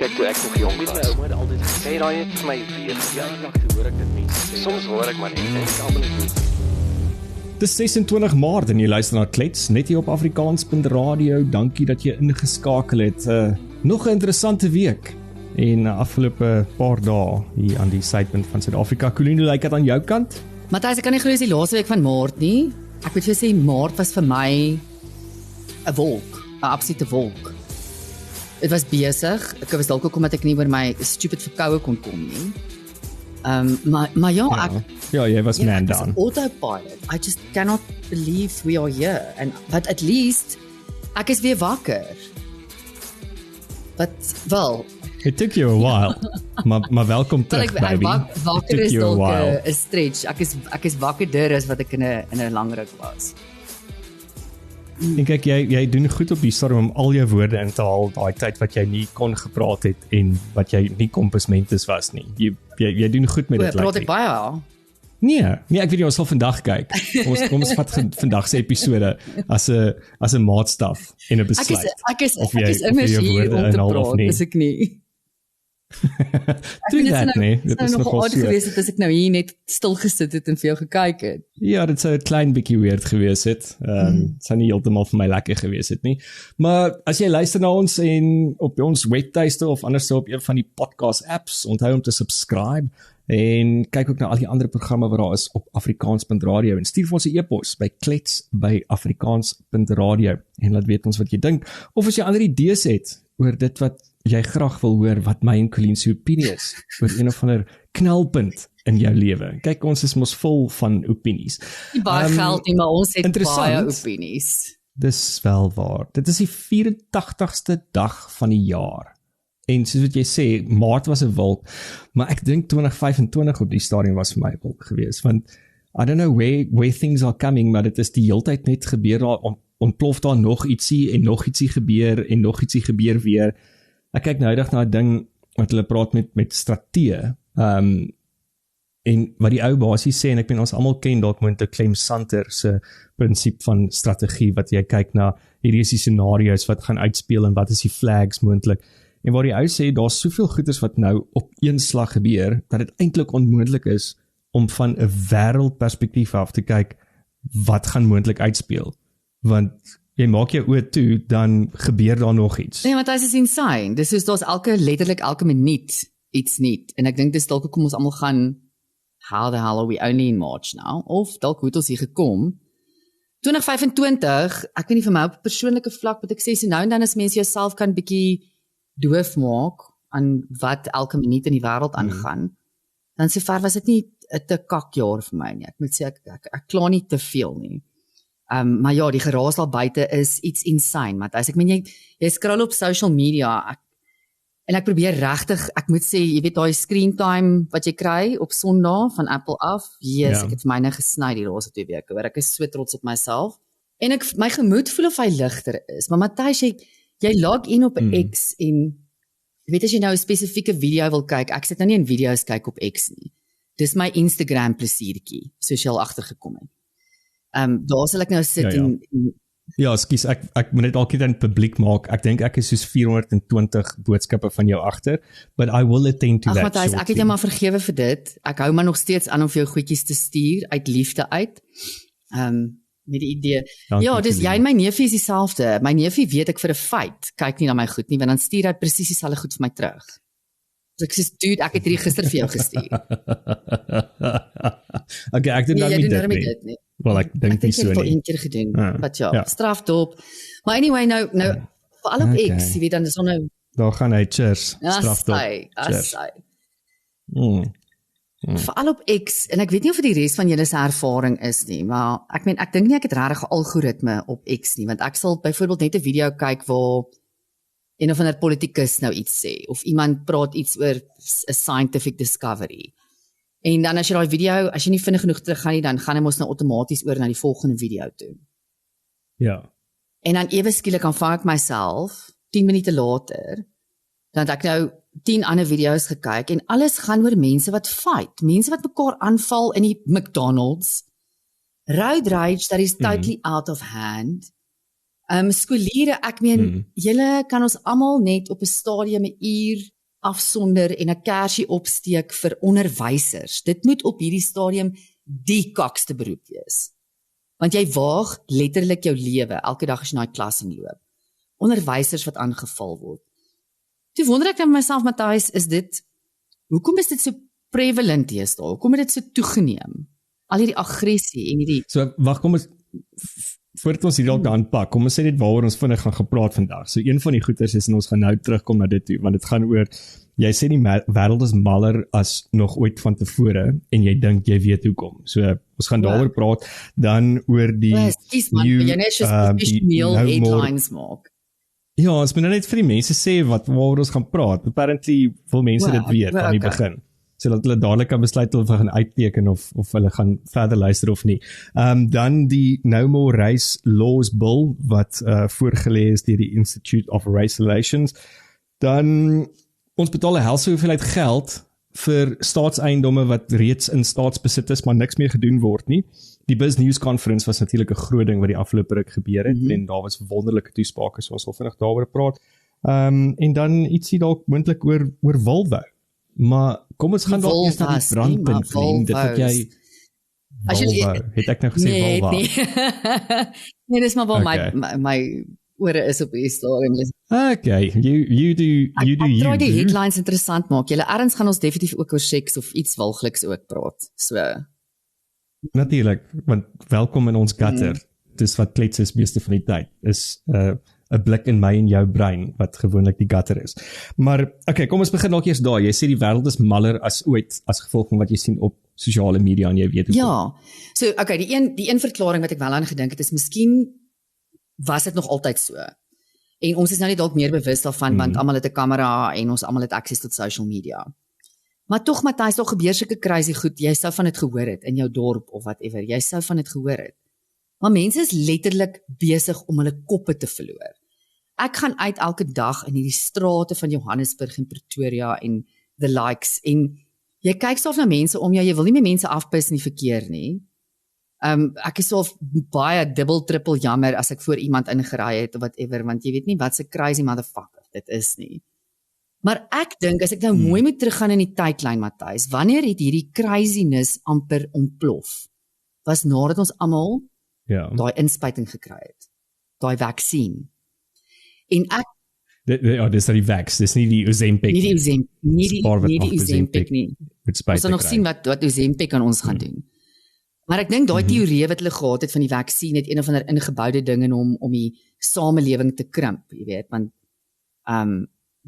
Kyk, toe ek nog jong was, my ouma het altyd gesê, raai net vir my weer, ja, toe hoor ek dit mense sê. Soms hoor ek maar net, ek almal nie. Dis 26 Maart en jy luister na Klets, net hier op Afrikaans.radio. Dankie dat jy ingeskakel het. Nog 'n interessante week en afgelope paar dae hier aan die suidpunt van Suid-Afrika. Colleen, hoe lyk dit aan jou kant? Matthys, ek kan nie glo dis die laaste week van Maart nie. Ek moet vir jou sê, Maart was vir my 'n wolk, 'n absolute wolk. Dit was besig. Ek was dalk ook omdat ek nie oor my stupid verkoue kon kom nie. Maar ja, ja, jy was man down. Autopilot. I just cannot believe we are here. But at least ek is weer wakker. But well, it took you a while. maar welkom terug, baby. Wakker is dalk 'n stretch. Ek is wakkerder as wat ek in 'n lang ruk was. En kyk, jy doen goed op die stadium om al jou woorde in te haal daai tyd wat jy nie kon gepraat het en wat jy nie kompasmentes was nie. Jy doen goed met dit. Praat ek baie? Nee, ek weet jy, ons sal vandag kyk. Kom ons vat vandag se episode as 'n maatstaf en 'n besluit. Ek is immers hier om te praat, dis ek nie. Doen dit nie. Dit is nogal oud geweest het as ek nou hier net stil gesit het en vir jou gekyk het. Ja, dit sou 'n klein bietjie weird gewees het. Sou nie heeltemal vir my lekker gewees het nie. Maar as jy luister na ons en op ons webtuiste of anders op een van die podcast apps, onthou om te subscribe en kyk ook na al die ander programme wat daar is op Afrikaans.radio en stuur vir ons 'n e-pos by klets@afrikaans.radio en laat weet ons wat jy dink of as jy ander idees het oor dit wat jy graag wil hoor wat my en Colleen se opinie is oor een of ander knelpunt in jou lewe. Kyk, ons is mos vol van opinies. Nie baie geld nie, maar ons het baie opinies. Dis wel waar. Dit is die 84ste dag van die jaar. En soos wat jy sê, Maart was 'n wolk, maar ek dink 2025 op die stadium was vir my 'n wolk geweest, want I don't know where things are coming, maar dit is die heeltyd net gebeur, daar ontplof daar nog ietsie en nog ietsie gebeur en nog ietsie gebeur weer. Ek kyk nou eendag na 'n ding wat hulle praat met strateë, en wat die ou basies sê, en ek ons almal ken dalk moontlik Clem Santer se prinsip van strategie, wat jy kyk na hierdie is die scenario's wat gaan uitspeel en wat is die flags moontlik. En waar die ou sê, daar's soveel goeders wat nou op een slag gebeur, dat dit eintlik onmoontlik is om van 'n wêreldperspektief af te kyk, wat gaan moontlik uitspeel. Want jy maak jou oë toe, dan gebeur daar nog iets. Nee, want dit is insane. Dis soos daar's letterlik elke minuut iets nuut. En ek dink dis dalk hoekom ons almal gaan, how the hell are we only in March now? Of dalk hoe het ons hier gekom? 2025, ek weet nie vir my op 'n persoonlike vlak, wat ek sê, so nou en dan as mense jouself kan bietjie doof maak aan wat elke minuut in die wêreld aangaan, dan sover was dit nie 'n te kak jaar vir my nie. Ek moet sê, ek kla nie te veel nie. Maar ja, die geraas daar buite is iets insane, maar as ek meen jy scroll op social media, en ek probeer regtig, ek moet sê, jy weet daai screen time wat jy kry op Sondag van Apple af, ek het myne gesny die laaste 2 weke, hoor, ek is so trots op myself, en my gemoed voel of hy ligter is, maar Matthys, jy log in op X en weet as jy nou 'n spesifieke video wil kyk, ek sit nou nie in video's kyk op X nie. Dis my Instagram plesiertjie, soos jy al agtergekom het. Daar sal ek nou sit en ja, ekskuus, ek moet net altyd in publiek maak. Ek dink ek is soos 420 boodskappe van jou agter, but I will attend to that. Matthys, ek het jou maar vergewe vir dit. Ek hou maar nog steeds aan om vir jou goedjies te stuur uit liefde uit. Met die idee. Ja, dis jy en my neefie is dieselfde. My neefie weet ek vir 'n feit, kyk nie na my goed nie, want dan stuur hy presies dieselfde goed vir my terug. So ek sê, dude, ek het hierdie gister vir jou gestuur. Okay, ek doen nou nie dit nie. Wel, ek dink nie so nie. Ek het dit al 1 keer gedoen, but ja, strafdop. Maar anyway, nou, vir al op X, jy weet dan, is nou... Daar gaan hy, cheers, strafdop. Veral op X, en ek weet nie of die res van julle se ervaring is nie, maar ek dink nie ek het regtig 'n algoritme op X nie, want ek sal byvoorbeeld net 'n video kyk waar een of ander politikus nou iets sê, of iemand praat iets oor 'n scientific discovery. En dan as jy daai video, as jy nie vinnig genoeg terug gaan nie, dan gaan hy mos nou outomaties oor na die volgende video toe. Ja. En dan ewe skielik kan vang ek myself 10 minute later, dan het ek nou 10 ander video's gekyk en alles gaan oor mense wat fight, mense wat mekaar aanval in die McDonald's, road rage that is totally out of hand. Skoliere, ek meen, julle kan ons almal net op 'n stadium 'n uur afsonder en 'n kersie opsteek vir onderwysers. Dit moet op hierdie stadium die kakste beroep wees. Want jy waag letterlik jou lewe elke dag as jy na die klas inloop. Onderwysers wat aangeval word. Toe wonder ek dan myself, Matthys, hoekom is dit so prevalent deesdae? Hoekom het dit so toegeneem? Al hierdie aggressie en hierdie So, wag, kom ons voordat ons hier dalk aanpak, kom ons sê net waaroor ons vinnig gaan gepraat vandag. So een van die goeters is, en ons gaan nou terugkom na dit toe, want dit gaan oor, jy sê die wêreld is maller as nog ooit van tevore, en jy dink jy weet hoekom. So ons gaan daaroor praat, dan oor die jy net professioneel headlines maak. Ja, ons moet nou net vir die mense sê waaroor ons gaan praat. Apparently wil mense dit weet aan die begin. Sodat hulle dadelik kan besluit of hulle gaan uitteken of hulle gaan verder luister of nie. Dan die No More Race Laws Bill, wat voorgelê is deur die Institute of Race Relations. Dan, ons betaal 'n helse hoeveelheid geld vir staatseiendomme wat reeds in staatsbesit is, maar niks meer gedoen word nie. Die Biz News Conference was natuurlik 'n groot ding wat die afgelope ruk gebeur het, en daar was wonderlike toesprake, so ons sal vinnig daaroor praat. En dan ietsie dalk moontlik oor Volvo. Maar kom ons gaan dalk eers na die brandpunt, vriend. Dit wat jy Volvo, het ek nou gesê Volvo? Nee, dis maar waar my ore is op die stadium. Okay, you do you. Ek probeer die headlines interessant maak. Julle erns gaan ons definitief ook oor seks of iets walgliks ook praat. So natuurlik, want welkom in ons gutter. Dis wat klets is meeste van die tyd. Is 'n blik in my en jou brein, wat gewoonlik die gutter is. Maar, okay, kom ons begin dalk eers daar. Jy sê die wêreld is maller as ooit, as gevolg van wat jy sien op sosiale media, en jy weet hoe. Ja, so, okay, die een verklaring wat ek wel aan gedink het, is miskien was dit nog altyd so. En ons is nou net dalk meer bewus daarvan, want almal het 'n kamera en ons almal het akses tot social media. Maar tog, Matthys, daar gebeur sulke crazy goed, jy sou van dit gehoor het in jou dorp of whatever, jy sou van dit gehoor het. Maar mense is letterlik besig om hulle koppe te verloor. Ek gaan uit elke dag in hierdie strate van Johannesburg en Pretoria en the likes, en jy kyk self na mense om jou, jy wil nie meer mense afpis in die verkeer nie. Ek is so baie dubbel, trippel jammer as ek voor iemand ingery het of whatever, want jy weet nie wat se crazy motherfucker dit is nie. Maar ek dink, as ek nou mooi moet teruggaan in die tydlyn, Matthys, wanneer het hierdie craziness amper ontplof? Was nadat ons almal daai inspuiting gekry het, daai vaksin. En ek dis die vax, dis nie die Ozempic. Nie die Ozempic nie. Ons sal nog sien wat Ozempic aan ons gaan doen. Maar ek dink daai teorie wat hulle gehad het van die vaksin het een of ander ingeboude ding in hom om die samelewing te krimp, jy weet, want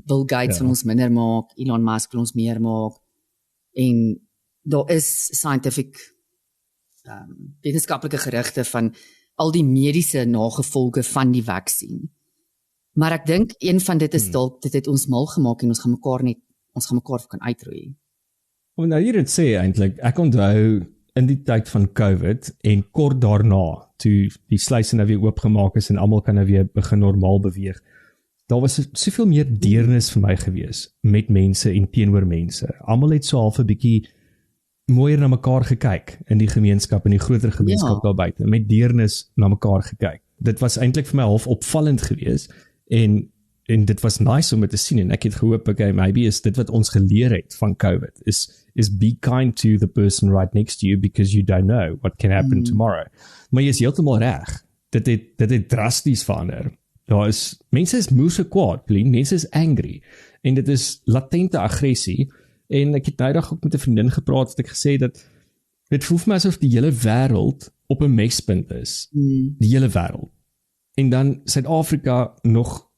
Bill Gates wil ons minder maak, Elon Musk wil ons meer maak, en daar is scientific wetenskaplike gerugte van al die mediese nagevolge van die vaksin. Maar ek dink een van dit is dalk dit het ons mal gemaak en ons gaan mekaar kan uitroei. Want nou hier het sê eintlik, ek onthou in die tyd van COVID en kort daarna, toe die sluise nou weer oopgemaak is en almal kan nou weer begin normaal beweeg, daar was soveel meer deernis vir my gewees met mense en teenoor mense. Almal het so half 'n bietjie mooier na mekaar gekyk in die gemeenskap, in die groter gemeenskap daar buite, met deernis na mekaar gekyk. Dit was eintlik vir my half opvallend gewees, en dit was nice om dit te sien, en ek het gehoop, okay, maybe is dit wat ons geleer het van COVID, is be kind to the person right next to you, because you don't know what can happen tomorrow. Maar jy is heeltemal reg, dit het drasties verander. Mense is moe so kwaad, mense is angry, en dit is latente aggressie, en ek het nou dag ook met 'n vriendin gepraat, wat ek gesê dat, dit voel vir my asof die hele wêreld op 'n mespunt is, die hele wêreld, en dan Suid-Afrika nog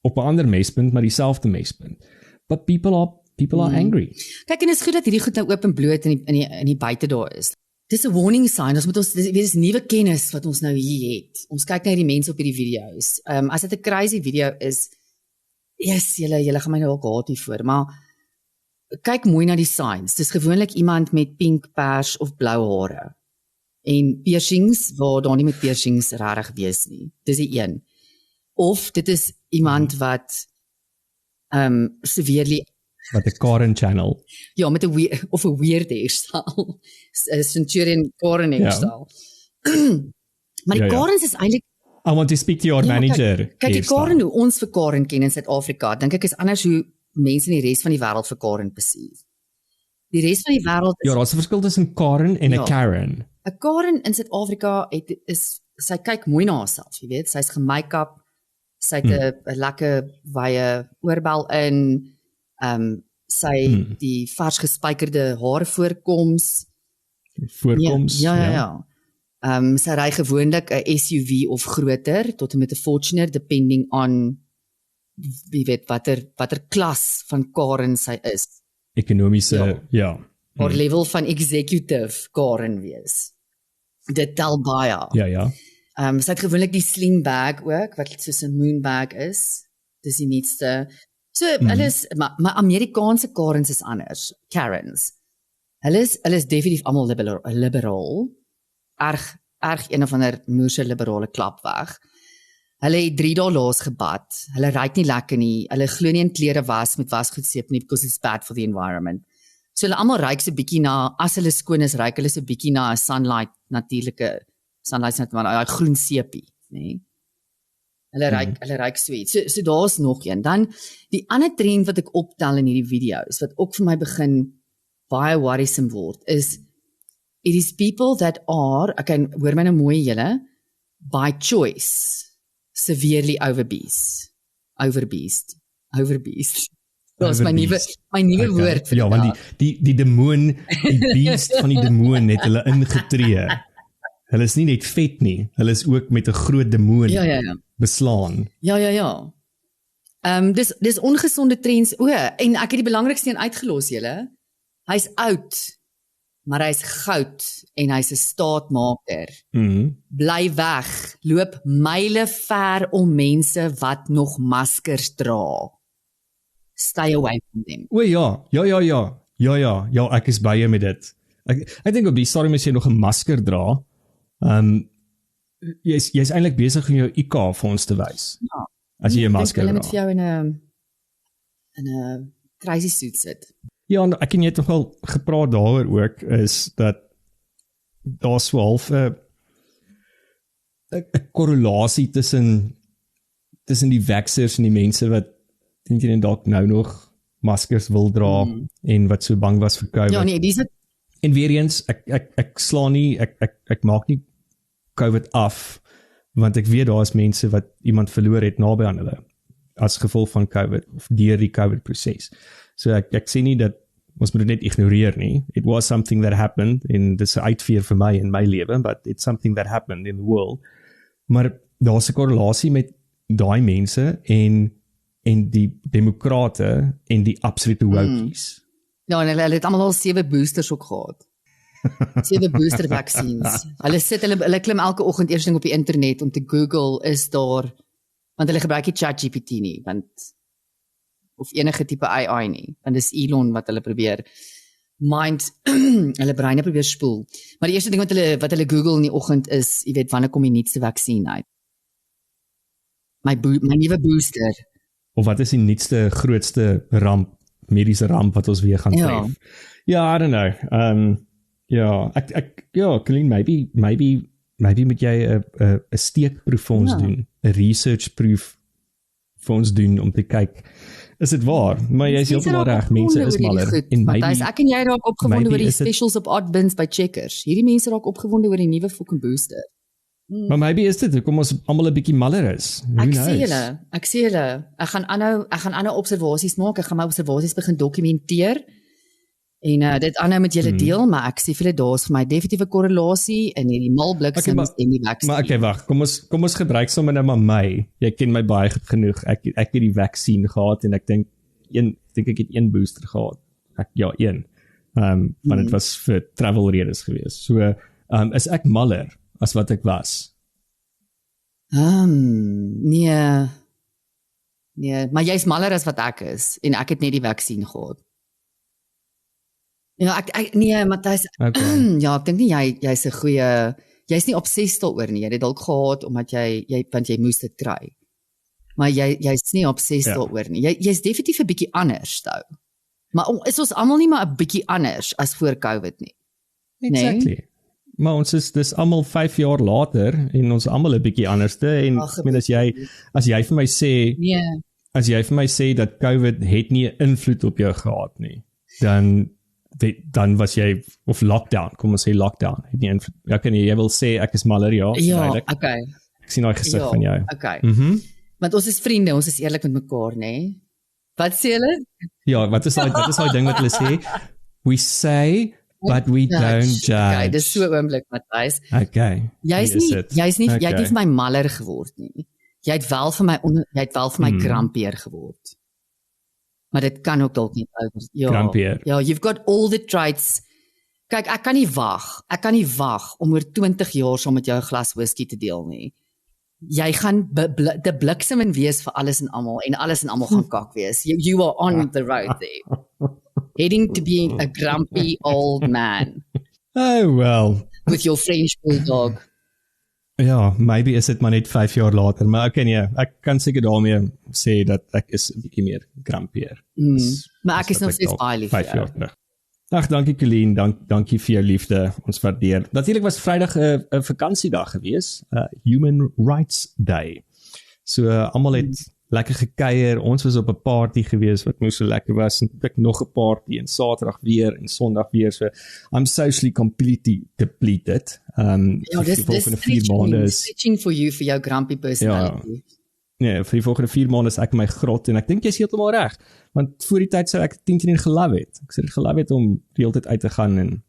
op 'n ander mespunt, maar dieselfde mespunt, but people are angry. Kyk, en is goed dat hierdie goed nou oop en bloot in die buite daar is. Dis 'n warning sign, dis nuwe kennis wat ons nou hier het. Ons kyk na die mense op hierdie video's. As dit 'n crazy video is, yes, julle gaan my nou ook haat hiervoor, maar kyk mooi na die signs. Dis gewoonlik iemand met pink, pers of blou hare. En piercings, waar daar nie met piercings regtig wees nie. Dis die een. Of dit is iemand wat severely wat 'n Karen channel. Ja, met 'n weird hairstyle. 'n Centurion Karen hairstyle. Maar die Karens is eintlik I want to speak to your manager. Kyk die Hier staan. Karen hoe ons vir Karen ken in Suid-Afrika, dink ek is anders hoe mense in die res van die wêreld vir Karen perceive. Die res van die wêreld is Ja, daar's 'n verskil tussen Karen en 'n Ja. Karen. 'n Karen in Suid-Afrika sy kyk mooi na haarself, jy weet, sy's gemake-up, sy het 'n lekker wye oorbel in, sy die vars gespykerde hare voorkoms. Voorkoms. Ja. Sy ry gewoonlik 'n SUV of groter tot en met 'n Fortuner depending on wie weet watter klas van Karen sy is. Ekonomiese, ja. Haar level van executive Karen wees. Dit tel baie. Ja. Sy het gewoonlik die sling bag ook wat soos 'n moon bag is. Dis die nuutste. So hulle is maar Amerikaanse Karens is anders. Karens. Hulle is definitief almal liberaal. Erg een of ander moerse liberale klap weg. Hulle het 3 dae laas gebad. Hulle ruik nie lekker nie. Hulle glo nie in klere was met wasgoedseep nie because it's bad for the environment. So hulle almal ruik so 'n bietjie na as hulle skoon is, ruik hulle so 'n bietjie na 'n natuurlike sunlight net maar daai groen seepie, nê. Hulle ruik sweet. So daar's nog een. Dan die ander trend wat ek optel in hierdie video's wat ook vir my begin baie worrisome word is it is people that are, hoor my nou mooi julle, by choice severely overbeast. Dit is my nuwe woord vir Ja, want die demoon, die beest van die demoon het hulle ingetree. Hulle is nie net vet nie, hulle is ook met 'n groot demoon beslaan. Ja. Dis ongesonde trends. En ek het die belangrikste een uitgelos julle. Hy's oud, maar hy's goud en hy's 'n staatmaker. Bly weg, loop myle ver om mense wat nog maskers dra. Stay away from them. Ja, ek is baie met dit. Ek dink op die stadium as jy nog 'n masker dra, jy's eintlik besig om jou IQ vir ons te wys. Ja. As jy 'n masker Hulle dra. moet vir jou in 'n crazy suit sit. Ja, en ek en jy het nog wel gepraat daaroor ook, is dat daar so half 'n korrelasie tussen die vaxxers en die mense wat dink jy dalk nou nog maskers wil dra en wat so bang was vir COVID. Ja nee, dis En weer eens, ek slaan nie, ek maak nie COVID af, want ek weet daar is mense wat iemand verloor het naby aan hulle, as gevolg van COVID, of deur die COVID proses. So ek sê nie dat ons moet dit net ignoreer nie. It was something that happened, en dis 'n uitveer vir my in my lewe, but it's something that happened in the world. Maar daar's 'n korrelasie met daai mense en die demokrate en die absolute wokies. Ja, en hulle het almal al 7 boosters ook gehad. 7 booster vaksines. Hulle klim elke oggend eers ding op die internet om te Google is daar, want hulle gebruik nie ChatGPT nie, of enige tipe AI nie, want dis Elon wat hulle probeer hulle breine probeer spoel. Maar die eerste ding wat hulle Google in die oggend is, jy weet, wanneer kom die nuutste vaksin uit? My nuwe booster. Of wat is die nuutste, grootste mediese ramp wat ons weer gaan tref? Ja, I don't know. Colleen, maybe moet jy 'n steekproef vir ons doen, 'n researchproef vir ons doen om te kyk, is dit waar? Maar jy is heeltemal reg, mense is maller. En Matthys, ek en jy raak opgewonde oor die specials op Oddbins by Checkers. Hierdie mense raak opgewonde oor die nuwe fucking booster. Maar maybe is dit hoekom ons almal 'n bietjie maller is. Ek sê julle, ek gaan aanhou observasies maak, ek gaan my observasies begin dokumenteer en dit aanhou met julle deel, maar ek sê vir julle daar's vir my definitiewe korrelasie in hierdie malbliksems en die vaksin. Maar okay, wag, kom ons gebruik sommer nou maar my. Jy ken my baie goed genoeg. Ek het die vaksin gehad en ek dink ek het 1 booster gehad. Een. Want dit was vir travel redes geweest. So, is ek maller as wat ek was? Nee, maar jy's maller as wat ek is en ek het net die vaksin gehad. Ja, nee, Matthys, okay. Ja, ek dink nie jy's 'n goeie, jy's nie obsessief daaroor nie. Jy het dit dalk gehad omdat want jy moes dit kry. Maar jy's nie obsessief daaroor nie. Jy's definitief 'n bietjie anders nou. Maar is ons almal nie maar 'n bietjie anders as voor COVID nie? Exactly. Maar dis almal 5 jaar later en ons almal 'n bietjie anderste en Ag, ek meen as jy vir my sê Nee. as jy vir my sê dat COVID het nie 'n invloed op jou gehad nie, dan was jy of lockdown, kom ons sê lockdown het nie invloed. Ja, kan jy wil sê ek is maler, ja, Ja, duidelik. okay. Ek sien daai gesig van jou. Okay. Mhm. Want ons is vriende, ons is eerlik met mekaar, nê? Wat sê hulle? Ja, wat is daai ding wat hulle sê? We say but we don't Okay, judge. dis so oomblik, Matthys. Okay. Jy's hier is nie dit. jy het nie Okay. vir my maller geword nie. Jy het wel vir my grampeer geword. Maar dit kan ook dalk nie oor. Ja. Grampeer. Ja, you've got all the traits. Kyk, ek kan nie wag om oor 20 jaar saam met jou 'n glas whisky te deel nie. Jy gaan te bliksem en wees vir alles en almal gaan kak wees. You are on the road there. Heading to being a grumpy old man Oh well. with your French bulldog. Ja, maybe is dit maar net 5 jaar later, maar ek kan seker daarmee sê dat ek is 'n bietjie meer grampier. Maar ek is nog steeds baie lief vir 5 jou. jaar terug. Ag, dankie Colleen, dankie vir jou liefde, ons waardeer. Natuurlik was Vrydag 'n vakansiedag gewees, Human Rights Day. So almal het lekker gekuier, ons was op 'n party gewees wat moes so lekker was, en ek nog 'n party en Saterdag weer en Sondag weer, so I'm socially completely depleted. Ja, vir die volgende 4 maande is stitching for you for your grumpy personality. nee, vir die volgende 4 maande is ek in my grot en ek dink jy's heeltemal reg, want voor die tyd sou ek 10 gelove het. Ek sou dit gelove het om die hele tyd uit te gaan en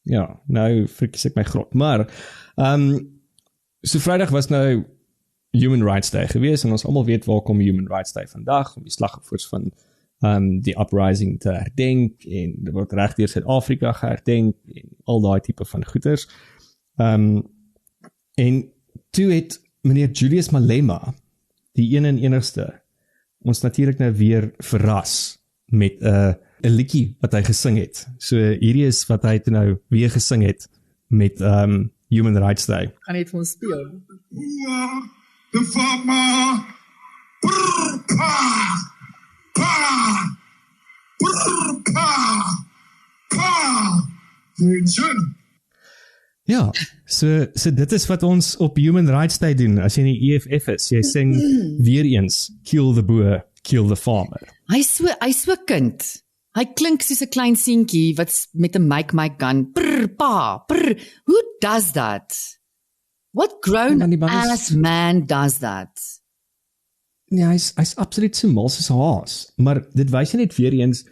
ja, nou verkies ek my grot. Maar so Vrydag was nou Human Rights Day gewees en ons almal weet waar kom Human Rights Day vandag, om die slagoffers van die uprising te herdenk en dit word reg deur Suid-Afrika geherdenk en al daai tipe van goeters. En toe het meneer Julius Malema, die een en enigste, ons natuurlik nou weer verras met 'n liedjie wat hy gesing het. So hierdie is wat hy toe nou weer gesing het met Human Rights Day. Kan net vir ons speel. The farmer, brr, pa, brr, pa, Vincent. Ja, so dit is wat ons op Human Rights Day doen, as jy in die EFF is, jy sing weer eens, kill the boer, kill the farmer. Hy's so kind. Hy klink soos 'n klein seentjie wat met 'n mic gun. Brr, pa, brr. Who does that? What grown ass man does that? Ja, hy's absoluut so mal soos 'n haas, maar dit wys net weer eens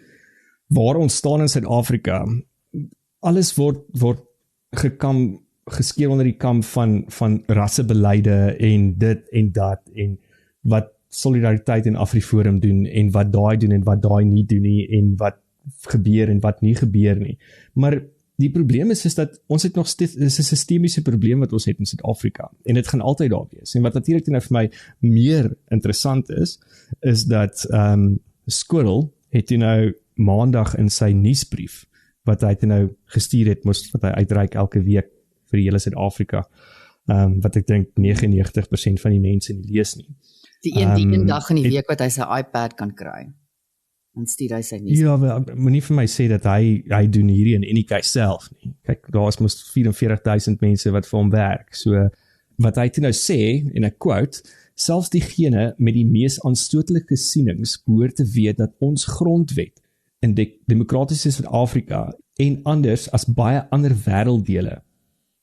waar ons staan in Suid-Afrika. Alles word geskeer onder die kam van rassebeleide en dit en dat en wat Solidariteit en Afriforum doen en wat daai doen en wat daai nie doen nie en wat gebeur en wat nie gebeur nie. Maar die probleem is dat ons het nog steeds 'n sistemiese probleem wat ons het in Suid-Afrika en dit gaan altyd daar wees. En wat natuurlik nou vir my meer interessant is dat Squirrel het nou Maandag in sy nuusbrief wat hy nou gestuur het, wat hy uitreik elke week vir die hele Suid-Afrika, wat ek dink 99% van die mense nie lees nie. Die een dag in die week wat hy sy iPad kan kry. Dan stuur hy sy nuus. Ja, moenie vir my sê dat hy doen hierdie in Enika self nie. Kyk, daar is mos 44,000 mense wat vir hom werk. So wat hy toe nou sê, en ek quote, selfs diegene met die mees aanstootlike sienings behoort te weet dat ons grondwet in die demokratiese Suid-Afrika en anders as baie ander wêrelddele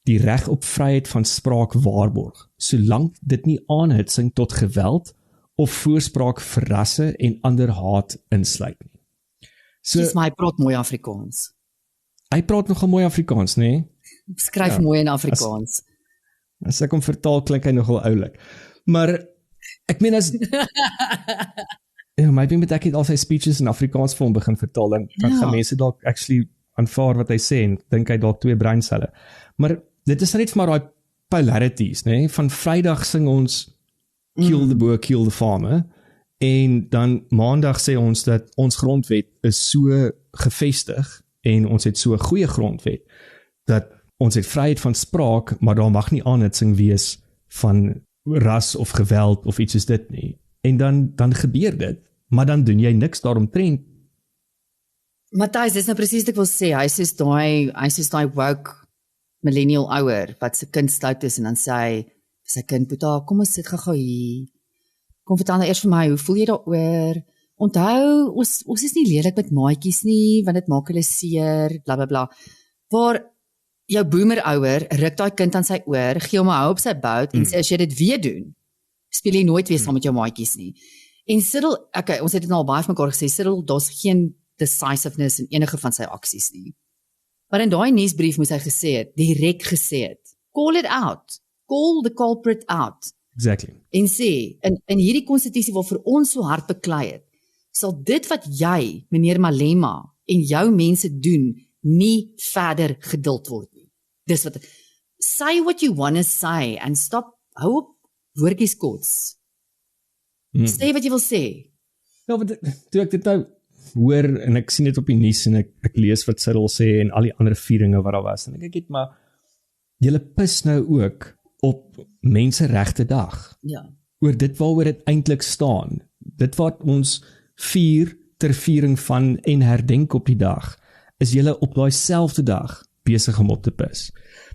die reg op vryheid van spraak waarborg, solank dit nie aanhitsing tot geweld of voorspraak vir rasse en ander haat insluit nie. So, Dis my praat mooi Afrikaans. Hy praat nogal mooi Afrikaans, nê? Skryf mooi in Afrikaans. As ek hom vertaal, klink hy nogal oulik. Maar ek meen as ja, maybe met ek het al sy speeches in Afrikaans vir hom begin vertaal, dan gaan mense dalk actually aanvaar wat hy sê en dink hy dalk 2 breinselle. Maar dit is net vir maar daai polarities, nê? Van Vrydag sing ons kill the boer, kill the farmer, en dan Maandag sê ons dat ons grondwet is so gevestig en ons het so 'n goeie grondwet dat ons het vryheid van spraak, maar daar mag nie aanhitsing wees van ras of geweld of iets soos dit nie. En dan gebeur dit, maar dan doen jy niks daaromtrent. Matthys, dis nou presies wat ek wil sê. Hy sê daai woke millennial ouer wat sy kind stout is en dan sê hy sy kind, "Boeta, kom ons sit gou hier. Kom vertel nou eers vir my, hoe voel jy daaroor? Onthou, ons is nie lelik met maatjies nie, want dit maak hulle seer, bla bla bla." Waar jou boomer ouer ruk daai kind aan sy oor, gee hom 'n hou op sy bout en sê as jy dit weer doen, speel jy nooit weer saam met jou maatjies nie. En Cyril, okay, ons het dit nou al baie vir mekaar gesê, Cyril, daar's geen decisiveness in enige van sy aksies nie. Maar in daai nuusbrief moes hy gesê het, direk gesê het, call it out, call the culprit out. Exactly. En sê, in hierdie konstitusie waarvoor ons so hard beklei het, sal dit wat jy, meneer Malema, en jou mense doen, nie verder geduld word nie. Dis wat, say what you wanna say, and stop, hou op woordjies kots. Sê wat jy wil sê. Ja, want toe ek dit nou hoor, en ek sien dit op die nuus, en ek lees wat Cyril sê, en al die ander vieringe wat daar was, en ek het maar, julle pis nou ook op Menseregte Dag, Ja. oor dit waaroor dit eintlik staan, dit wat ons vier ter viering van en herdenk op die dag, is julle op daai selfde dag besig om op te pis.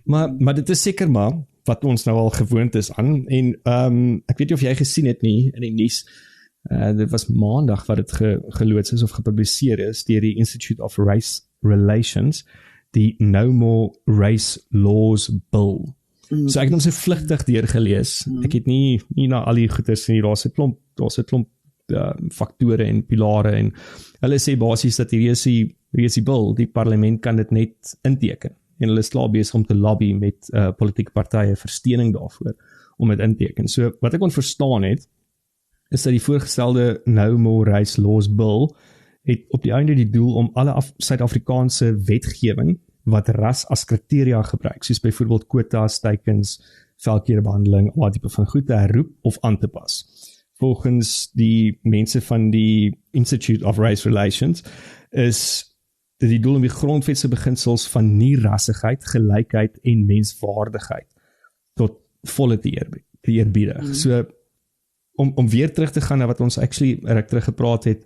Maar dit is seker maar wat ons nou al gewoond is aan, en ek weet nie of jy gesien het nie in die nuus, dit was maandag wat dit geloods is of gepubliseer is deur die Institute of Race Relations, die No More Race Laws Bill. So ek het hom so vlugtig deurgelees. Ek het nie na al die goeders nie, daar's 'n klomp faktore en pilare, en hulle sê basies dat hierdie is die bill, die parlement kan dit net inteken, en hulle is klaar besig om te lobby met politieke partye vir steuning daarvoor om dit inteken. So wat ek kon verstaan het, is dat die voorgestelde No More Race Laws Bill het op die einde die doel om alle Suid-Afrikaanse wetgewing wat ras as kriteria gebruik, soos byvoorbeeld quotas, teikens, velkeurbehandeling, al tipe van goed te herroep of aan te pas. Volgens die mense van die Institute of Race Relations is die doel om die grondwetse beginsels van nie-rassigheid, gelykheid en menswaardigheid tot volle te eerbiedig. So, om weer terug te gaan na wat ons actually ruk terug gepraat het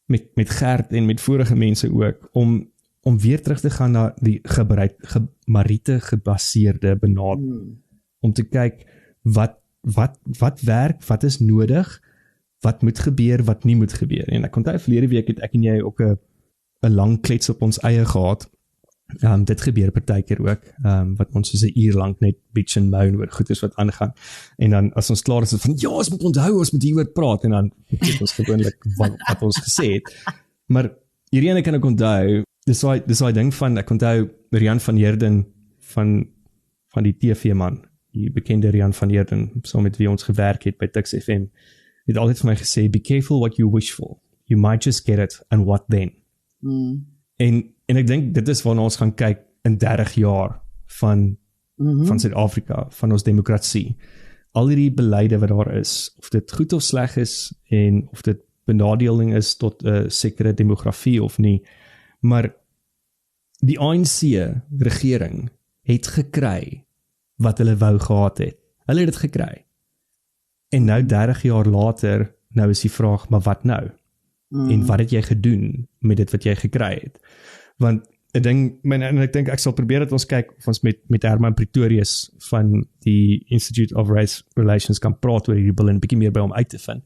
met Gert en met vorige mense ook, om weer terug te gaan na die Mariete gebaseerde benadering, om te kyk wat werk, wat is nodig, wat moet gebeur, wat nie moet gebeur. En ek onthou verlede week het ek en jy ook 'n lang klets op ons eie gehad. Dit gebeur partykeer ook, wat ons soos 'n uur lank net bitch en moan oor goeders wat aangaan. En dan as ons klaar is, van ja, ons moet onthou, ons moet hieroor praat, en dan het ons gewoonlik wat ons gesê het. Maar hierdie ene kan ek onthou, dis daai ding van, ek onthou Rian van Heerden van die TV-man, die bekende Rian van Heerden, so met wie ons gewerk het by Tuks FM, het altyd vir my gesê, be careful what you wish for, you might just get it, and what then? En ek dink, dit is waarna ons gaan kyk in 30 jaar van Suid-Afrika, van ons demokrasie. Al die beleide wat daar is, of dit goed of sleg is, en of dit benadeling is tot 'n sekere demografie of nie, maar die ANC-regering het gekry wat hulle wou gehad het. Hulle het dit gekry. En nou 30 jaar later, nou is die vraag, maar wat nou? En wat het jy gedoen met dit wat jy gekry het? Want ek dink ek sal probeer dat ons kyk of ons met Herman Pretorius van die Institute of Race Relations kan praat oor hierdie bil en 'n bietjie meer by hom uit te vind.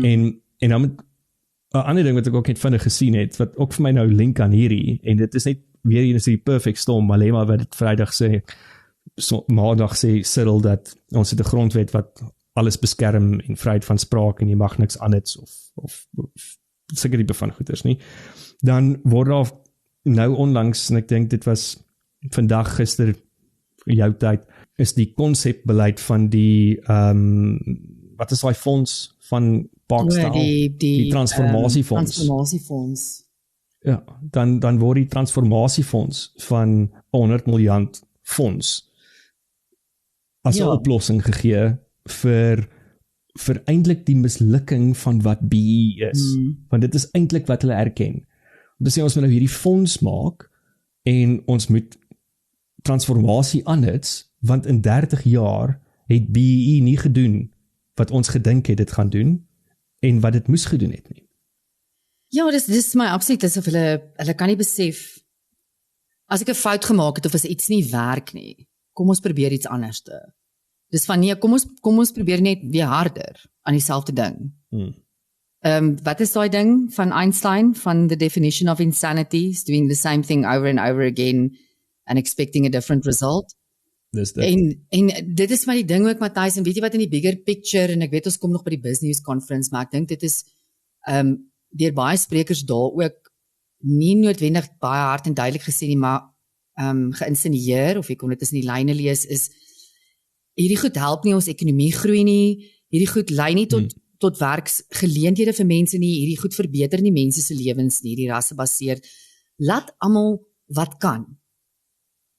En dan met 'n ander ding wat ek ook net vinnig gesien het, wat ook vir my nou link aan hierdie, en dit is net weer eens die perfect storm, Malema wat dit Vrydag sê, maandag sê Cyril dat ons het 'n grondwet wat alles beskerm en vryheid van spraak en jy mag niks anders of seker die van goeders nie. Dan word daar nou onlangs, en ek dink dit was vandag, gister, jou tyd, is die konsepbeleid van die, wat is daai fonds van Parkstyle? Die transformasiefonds. Transformasiefonds. Ja, dan word die transformasiefonds van 100 miljard fonds as 'n oplossing gegee vir eintlik die mislukking van wat BE is. Want dit is eintlik wat hulle erken. Om te sê, ons moet nou hierdie fonds maak, en ons moet transformasie aanhits, want in 30 jaar het BE nie gedoen wat ons gedink het dit gaan doen, en wat dit moes gedoen het nie. Ja, dis my absoluut, asof hulle kan nie besef, as ek 'n fout gemaak het of as iets nie werk nie, kom ons probeer iets anders te. Dis van nee, kom ons probeer net weer harder aan dieselfde ding. Wat is daai ding van Einstein van the definition of insanity is doing the same thing over and over again and expecting a different result. Dis dit. En dit is maar die ding ook Matthys, en weet jy wat in die bigger picture, en ek weet ons kom nog by die business conference, maar ek dink dit is deur baie sprekers daar ook nie noodwendig baie hard en duidelik gesê nie, maar geïnsinieer, of ek kon dit is in die lyne lees, is hierdie goed help nie ons ekonomie groei nie, hierdie goed lei nie tot werksgeleenthede vir mense nie, hierdie goed verbeter nie mense se lewens nie, hierdie rassebaseer. Laat almal wat kan,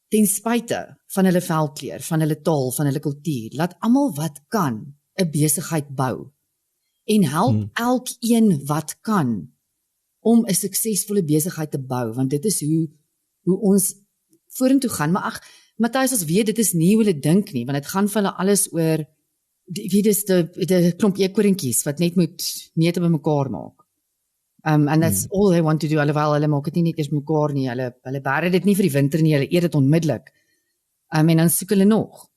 ten spyte van hulle velkleur, van hulle taal, van hulle kultuur, laat almal wat kan 'n besigheid bou en help elkeen wat kan om 'n suksesvolle besigheid te bou, want dit is hoe ons vorentoe gaan. Maar ag, Matthys, ons weet dit is nie hoe hulle dink nie, want dit gaan vir hulle alles oor wie dis die klomp eekhoorntjies wat net moet neete by mekaar maak. And that's all they want to do, alhoewel hulle maak dit nie net eers mekaar nie, hulle bære dit nie vir die winter nie, hulle eet dit onmiddellik. En dan soek hulle nog.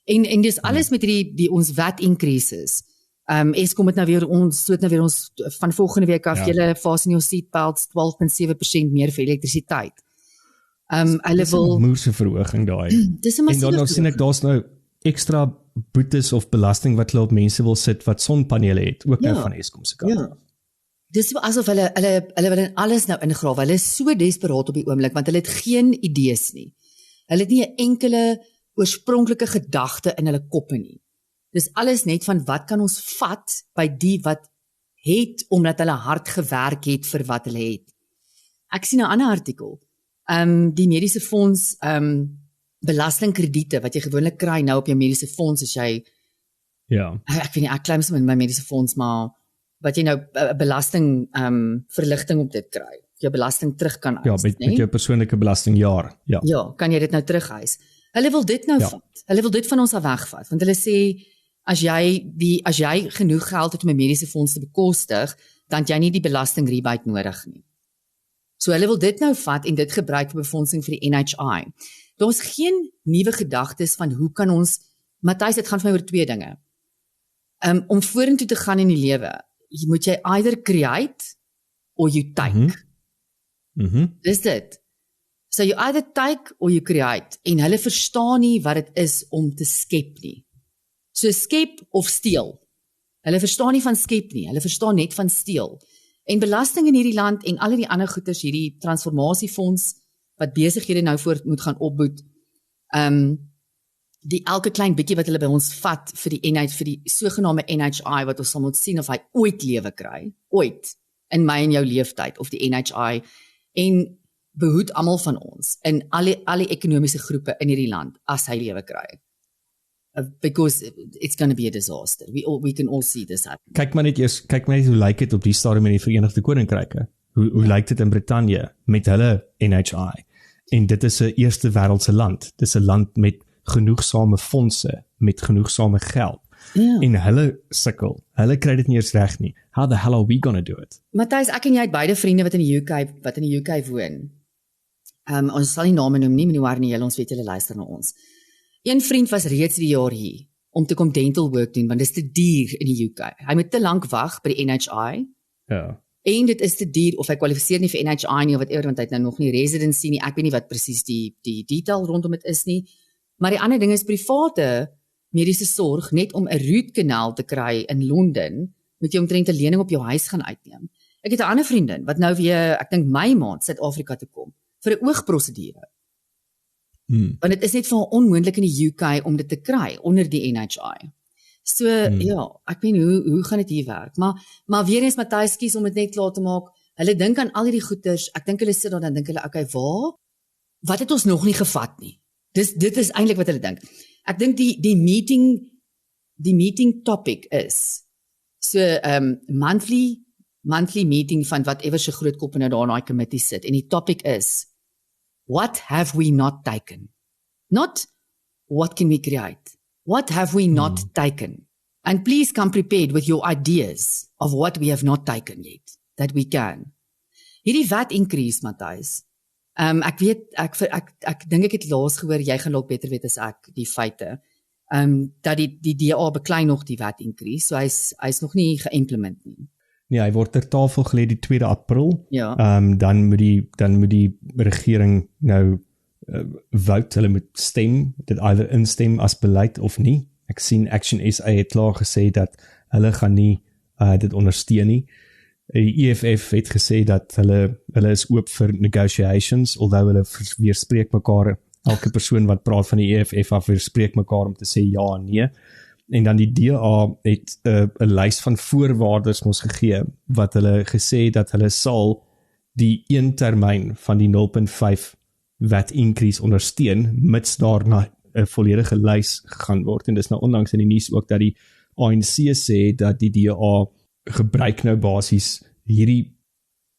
En dis alles met die ons VAT increases. Eskom het nou weer ons van volgende week af, julle fasten jou seatbelts 12.7% meer vir elektrisiteit. Hulle wil 'n moerse verhoging daai. Dis 'n massiewe en dan sien ek daar's nou ekstra boetes of belasting wat hulle op mense wil sit wat sonpanele het, ook nou van Eskom se kant. Ja. Dis asof hulle wil in alles nou ingrawe. Hulle is so desperaat op die oomblik want hulle het geen idees nie. Hulle het nie 'n enkele oorspronklike gedagte in hulle koppe nie. Dis alles net van wat kan ons vat by die wat het omdat hulle hard gewerk het vir wat hulle het. Ek sien 'n ander artikel. Die mediese fonds belastingkrediete wat jy gewoonlik kry nou op jou mediese fonds as jy ek weet nie, ek claim sommer in my mediese fonds, maar wat jy nou belasting verligting op dit kry. Jou belasting terug kan eis, met jou persoonlike belastingjaar. Ja, kan jy dit nou terugeis. Hulle wil dit nou vat. Hulle wil dit van ons af wegvat, want hulle sê as jy genoeg geld het om 'n mediese fonds te bekostig, dan het jy nie die belasting rebate nodig nie. So hulle wil dit nou vat en dit gebruik vir befondsing vir die NHI. Daar's geen nuwe gedagtes van hoe kan ons, Matthys, dit gaan vir my oor twee dinge. Om vorentoe te gaan in die lewe, moet jy either create or you take. Dis dit. So you either take or you create, en hulle verstaan nie wat dit is om te skep nie. So skep of steel. Hulle verstaan nie van skep nie, hulle verstaan net van steel. En belasting in hierdie land en al die ander goeders, hierdie transformasiefonds wat besighede nou voort moet gaan opboet. Die elke klein bietjie wat hulle by ons vat vir die sogenaamde NHI wat ons sal moet sien of hy ooit lewe kry, ooit in my en jou leeftyd of die NHI, en behoed almal van ons in al die ekonomiese groepe in hierdie land as hy lewe kry. Because it's going to be a disaster. We can all see this happen. Kyk maar net hoe lyk dit op die stadium in die Verenigde Koninkryke. Hoe lyk dit in Brittanje met hulle NHI? En dit is 'n eerste wêreldse land. Dis 'n land met genoegsame fondse, met genoegsame geld. En hulle sukkel. Hulle kry dit nie eens reg nie. How the hell are we gonna do it? Matthys, ek en jy het beide vriende wat in die UK woon. Ons sal nie name noem nie, meneer Warnie, ons weet julle luister na ons. Een vriend was reeds die jaar hier om te kom dental work doen, want dit is te duur in die UK. Hy moet te lank wag by die NHI. Ja. En dit is te duur, of hy kwalifiseer nie vir NHI nie, of whatever, want hy het nou nog nie residency nie. Ek weet nie wat presies die detail rondom dit is nie. Maar die ander ding is private mediese sorg, net om 'n root canal te kry in Londen, moet jy omtrent 'n lening op jou huis gaan uitneem. Ek het 'n ander vriendin wat nou weer, ek dink Mei maand Suid-Afrika toe kom vir 'n oogprosedure. Want dit is net vir onmoontlik in die UK om dit te kry onder die NHI. So ja, ek weet hoe gaan dit hier werk, maar weer eens Matthys kies om dit net klaar te maak. Hulle dink aan al hierdie goeders. Ek dink hulle sit daar dan dink hulle, okay, wat het ons nog nie gevat nie? Dit is eintlik wat hulle dink. Ek dink die meeting topic is so monthly meeting van whatever se groot kop nou daar in daai committee sit, en die topic is what have we not taken? Not what can we create? What have we not taken? And please come prepared with your ideas of what we have not taken yet, that we can. Hierdie VAT increase, Matthys, Ek weet ek dink ek het laas gehoor jy gaan dalk beter weet as ek die feite. Dat die DA beklei nog die VAT increase, so hy's nog nie geïmplement nie. Nee, hy word ter tafel gelê die 2 April. Ja. Dan moet die regering nou vote, hulle moet stem, dit either instem as beleid of nie. Ek sien Action SA het klaar gesê dat hulle gaan nie dit ondersteun nie. Die EFF het gesê dat hulle is oop vir negotiations, alhoewel hulle weerspreek mekaar. Elke persoon wat praat van die EFF af weerspreek mekaar om te sê ja en nee. En dan die DA het 'n lys van voorwaardes mos gegee wat hulle gesê dat hulle sal die een termyn van die 0.5 VAT increase ondersteun mits daar na 'n volledige lys gegaan word. En dis nou onlangs in die nuus ook dat die ANC sê dat die DA gebruik nou basies hierdie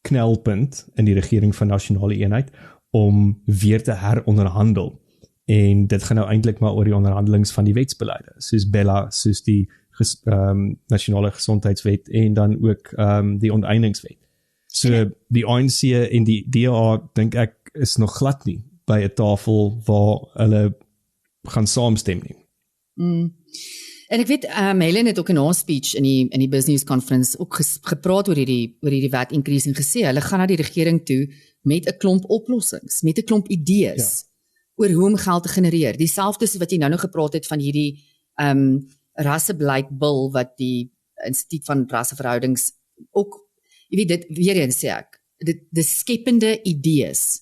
knelpunt in die regering van nasionale eenheid om weer te heronderhandel. En dit gaan nou eintlik maar oor die onderhandelings van die wetsbeleide, soos Bella, soos die nasionale gesondheidswet en dan ook die onteieningswet. So die ANC en die DA dink ek is nog glad nie by 'n tafel waar hulle gaan saamstem nie. En ek weet Helen het ook in haar speech in die business conference ook gepraat oor hierdie VAT increase en gesê hulle gaan na die regering toe met 'n klomp oplossings, met 'n klomp idees oor hoe om geld te genereer. Dieselfde soos wat jy nou nog gepraat het van hierdie rassebeleid bil wat die Instituut van Rasseverhoudings ook, jy weet dit weer eens sê ek, dit skepende idees.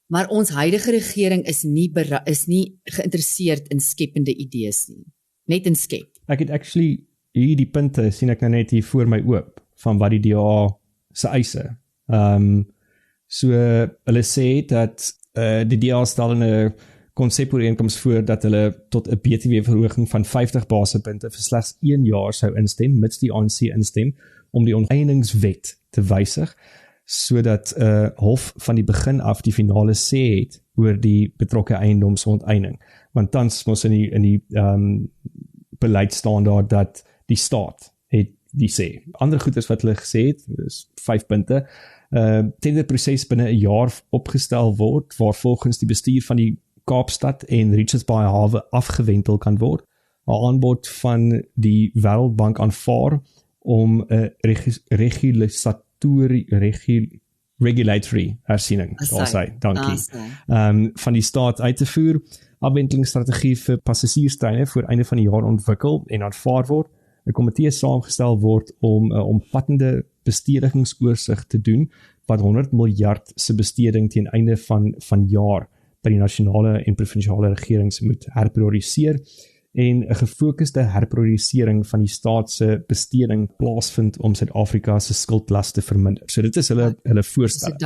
Maar ons huidige regering is nie geïnteresseerd in skepende idees nie. Net in skep. Ek het actually hierdie punte sien ek nou net hier voor my oop van wat die DA se eise. So hulle sê dat die DA stel 'n konsepooreenkoms voor dat hulle tot 'n BTW verhoging van 50 basepunte vir slegs 1 jaar sou instem, mits die ANC instem, om die onteieningswet te wysig, sodat hof van die begin af die finale sê het oor die betrokke eiendomsonteiening. Want tans mos in die beleid staan daar dat die staat het die sê. Ander goed is wat hulle gesê het, is 5 punte. Tenderproses binne 'n jaar opgestel word, waar volgens die bestuur van die Kaapstad en Richards Bay hawe afgewentel kan word. 'n Aanbod van die Wêreldbank aanvaar om 'n regulatory hersiening, daar sê, dankie, van die staat uit te voer, afwentelingsstrategie vir passasierstreine voor einde van die jaar ontwikkel en aanvaar word, 'n komitee saamgestel word om 'n omvattende bestedingsoorsigh te doen, wat 100 miljard se besteding teen einde van jaar by die nasionale en provinsiale regerings moet herprioriseer, en 'n gefokusde herpriorisering van die staat se besteding plaasvind om Suid-Afrika se skuldlas te verminder. So dit is hulle voorstel.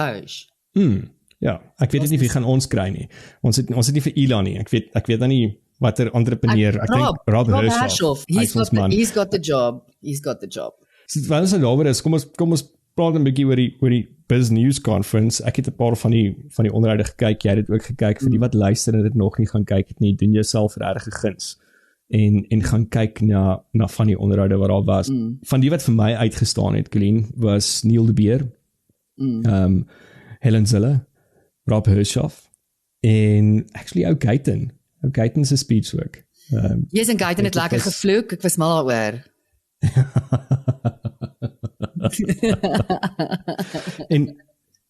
Ja, ek weet nie wie gaan ons kry nie. Ons het nie vir Elon nie. Ek weet dan nie watter entrepreneur. Ek dink Rob Hershoff. He's got the job. So wat is daaroor is, kom ons praat 'n bietjie oor die Biz News Conference. Ek het 'n paar van die onderhoude gekyk. Jy het dit ook gekyk. Vir die wat luister en dit nog nie gaan kyk het nie, doen jouself regtig guns. En gaan kyk na van die onderhoude wat daar was. Van die wat vir my uitgestaan het, Colleen, was Neil de Beer, Helen Zille, Rob Hershoff, en actually ou Guyton se speech ook. Yes, en Guyton het lekker gevloek, ek was mal daaroor.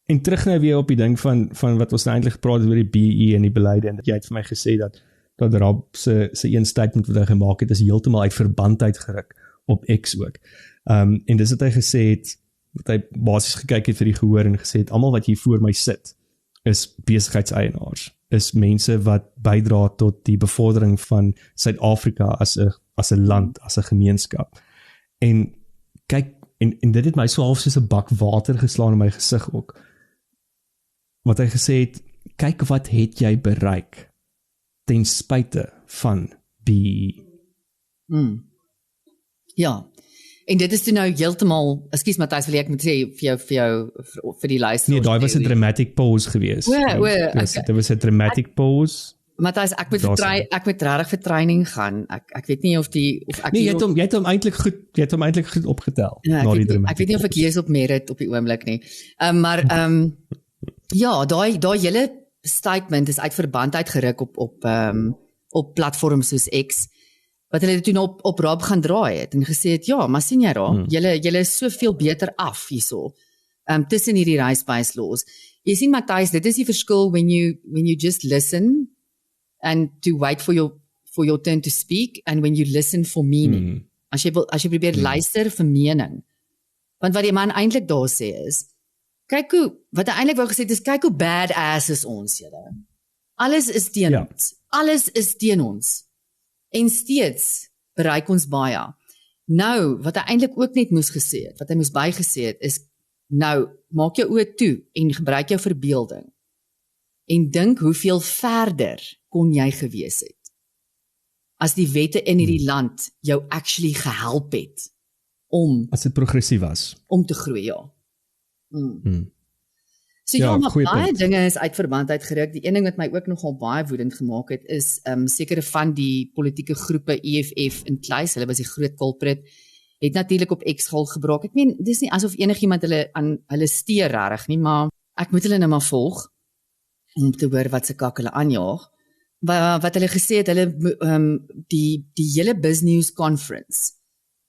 en terug nou weer op die ding van wat ons nou eintlik gepraat het oor die BE en die beleide, en jy het vir my gesê dat Rob se een statement wat hy gemaak het, is heeltemal uit verband uitgeruk op X ook. En dis wat hy gesê het, wat hy basies gekyk het vir die gehoor en gesê het, almal wat hier voor my sit, is besigheidseienaars, is mense wat bydra tot die bevordering van Suid-Afrika as 'n land, as 'n gemeenskap. En kyk, en dit het my so half soos 'n bak water geslaan in my gesig ook. Wat hy gesê het, kyk wat het jy bereik ten spyte van die... Ja, en dit is toe nou heeltemal, ekskuus Matthys, wil ek moet sê vir die luisteraars. Nee, daai was 'n dramatic pause gewees. Dit was 'n dramatic pause. Matthys, ek moet regtig vir training gaan. Ek weet nie of ek nee, jy het hom eintlik goed opgetel. Ja, ek weet nie of ek hier is op merit op die oomblik nie. Maar Ja, daai hele statement is uit verband uitgeruk op platforms soos X, wat hulle toe op Rob gaan draai het en gesê het, ja, maar sien jy Rob, julle is soveel beter af hierso, tussen hierdie race-based laws. Jy sien Matthys, dit is die verskil when you just listen and to wait for your turn to speak and when you listen for meaning. As jy probeer luister vir mening. Want wat die man eintlik daar sê is, wat hy eintlik wou gesê het is, kyk hoe badass is ons, julle. Alles is teen ons. Alles is teen ons. En steeds bereik ons baie. Nou, wat hy eintlik ook net moes gesê het, wat hy moes bygesê het, is, nou, maak jou oë toe en gebruik jou verbeelding. En dink hoeveel verder kon jy gewees het, as die wette in hierdie land jou actually gehelp het, as dit progressief was. Om te groei, ja. So ja, maar baie dinge is uit verband uitgeruk. Die een ding wat my ook nogal baie woedend gemaak het, is sekere van die politieke groepe EFF en Kluis, hulle was die groot culprit, het natuurlik op X gehul gebraak. Ek meen, dis nie asof enigiemand hulle steur rarig nie, maar ek moet hulle nou maar volg, om te hoor wat se kak hulle aanjaag. Wat hulle gesê het, die hele BizNews Conference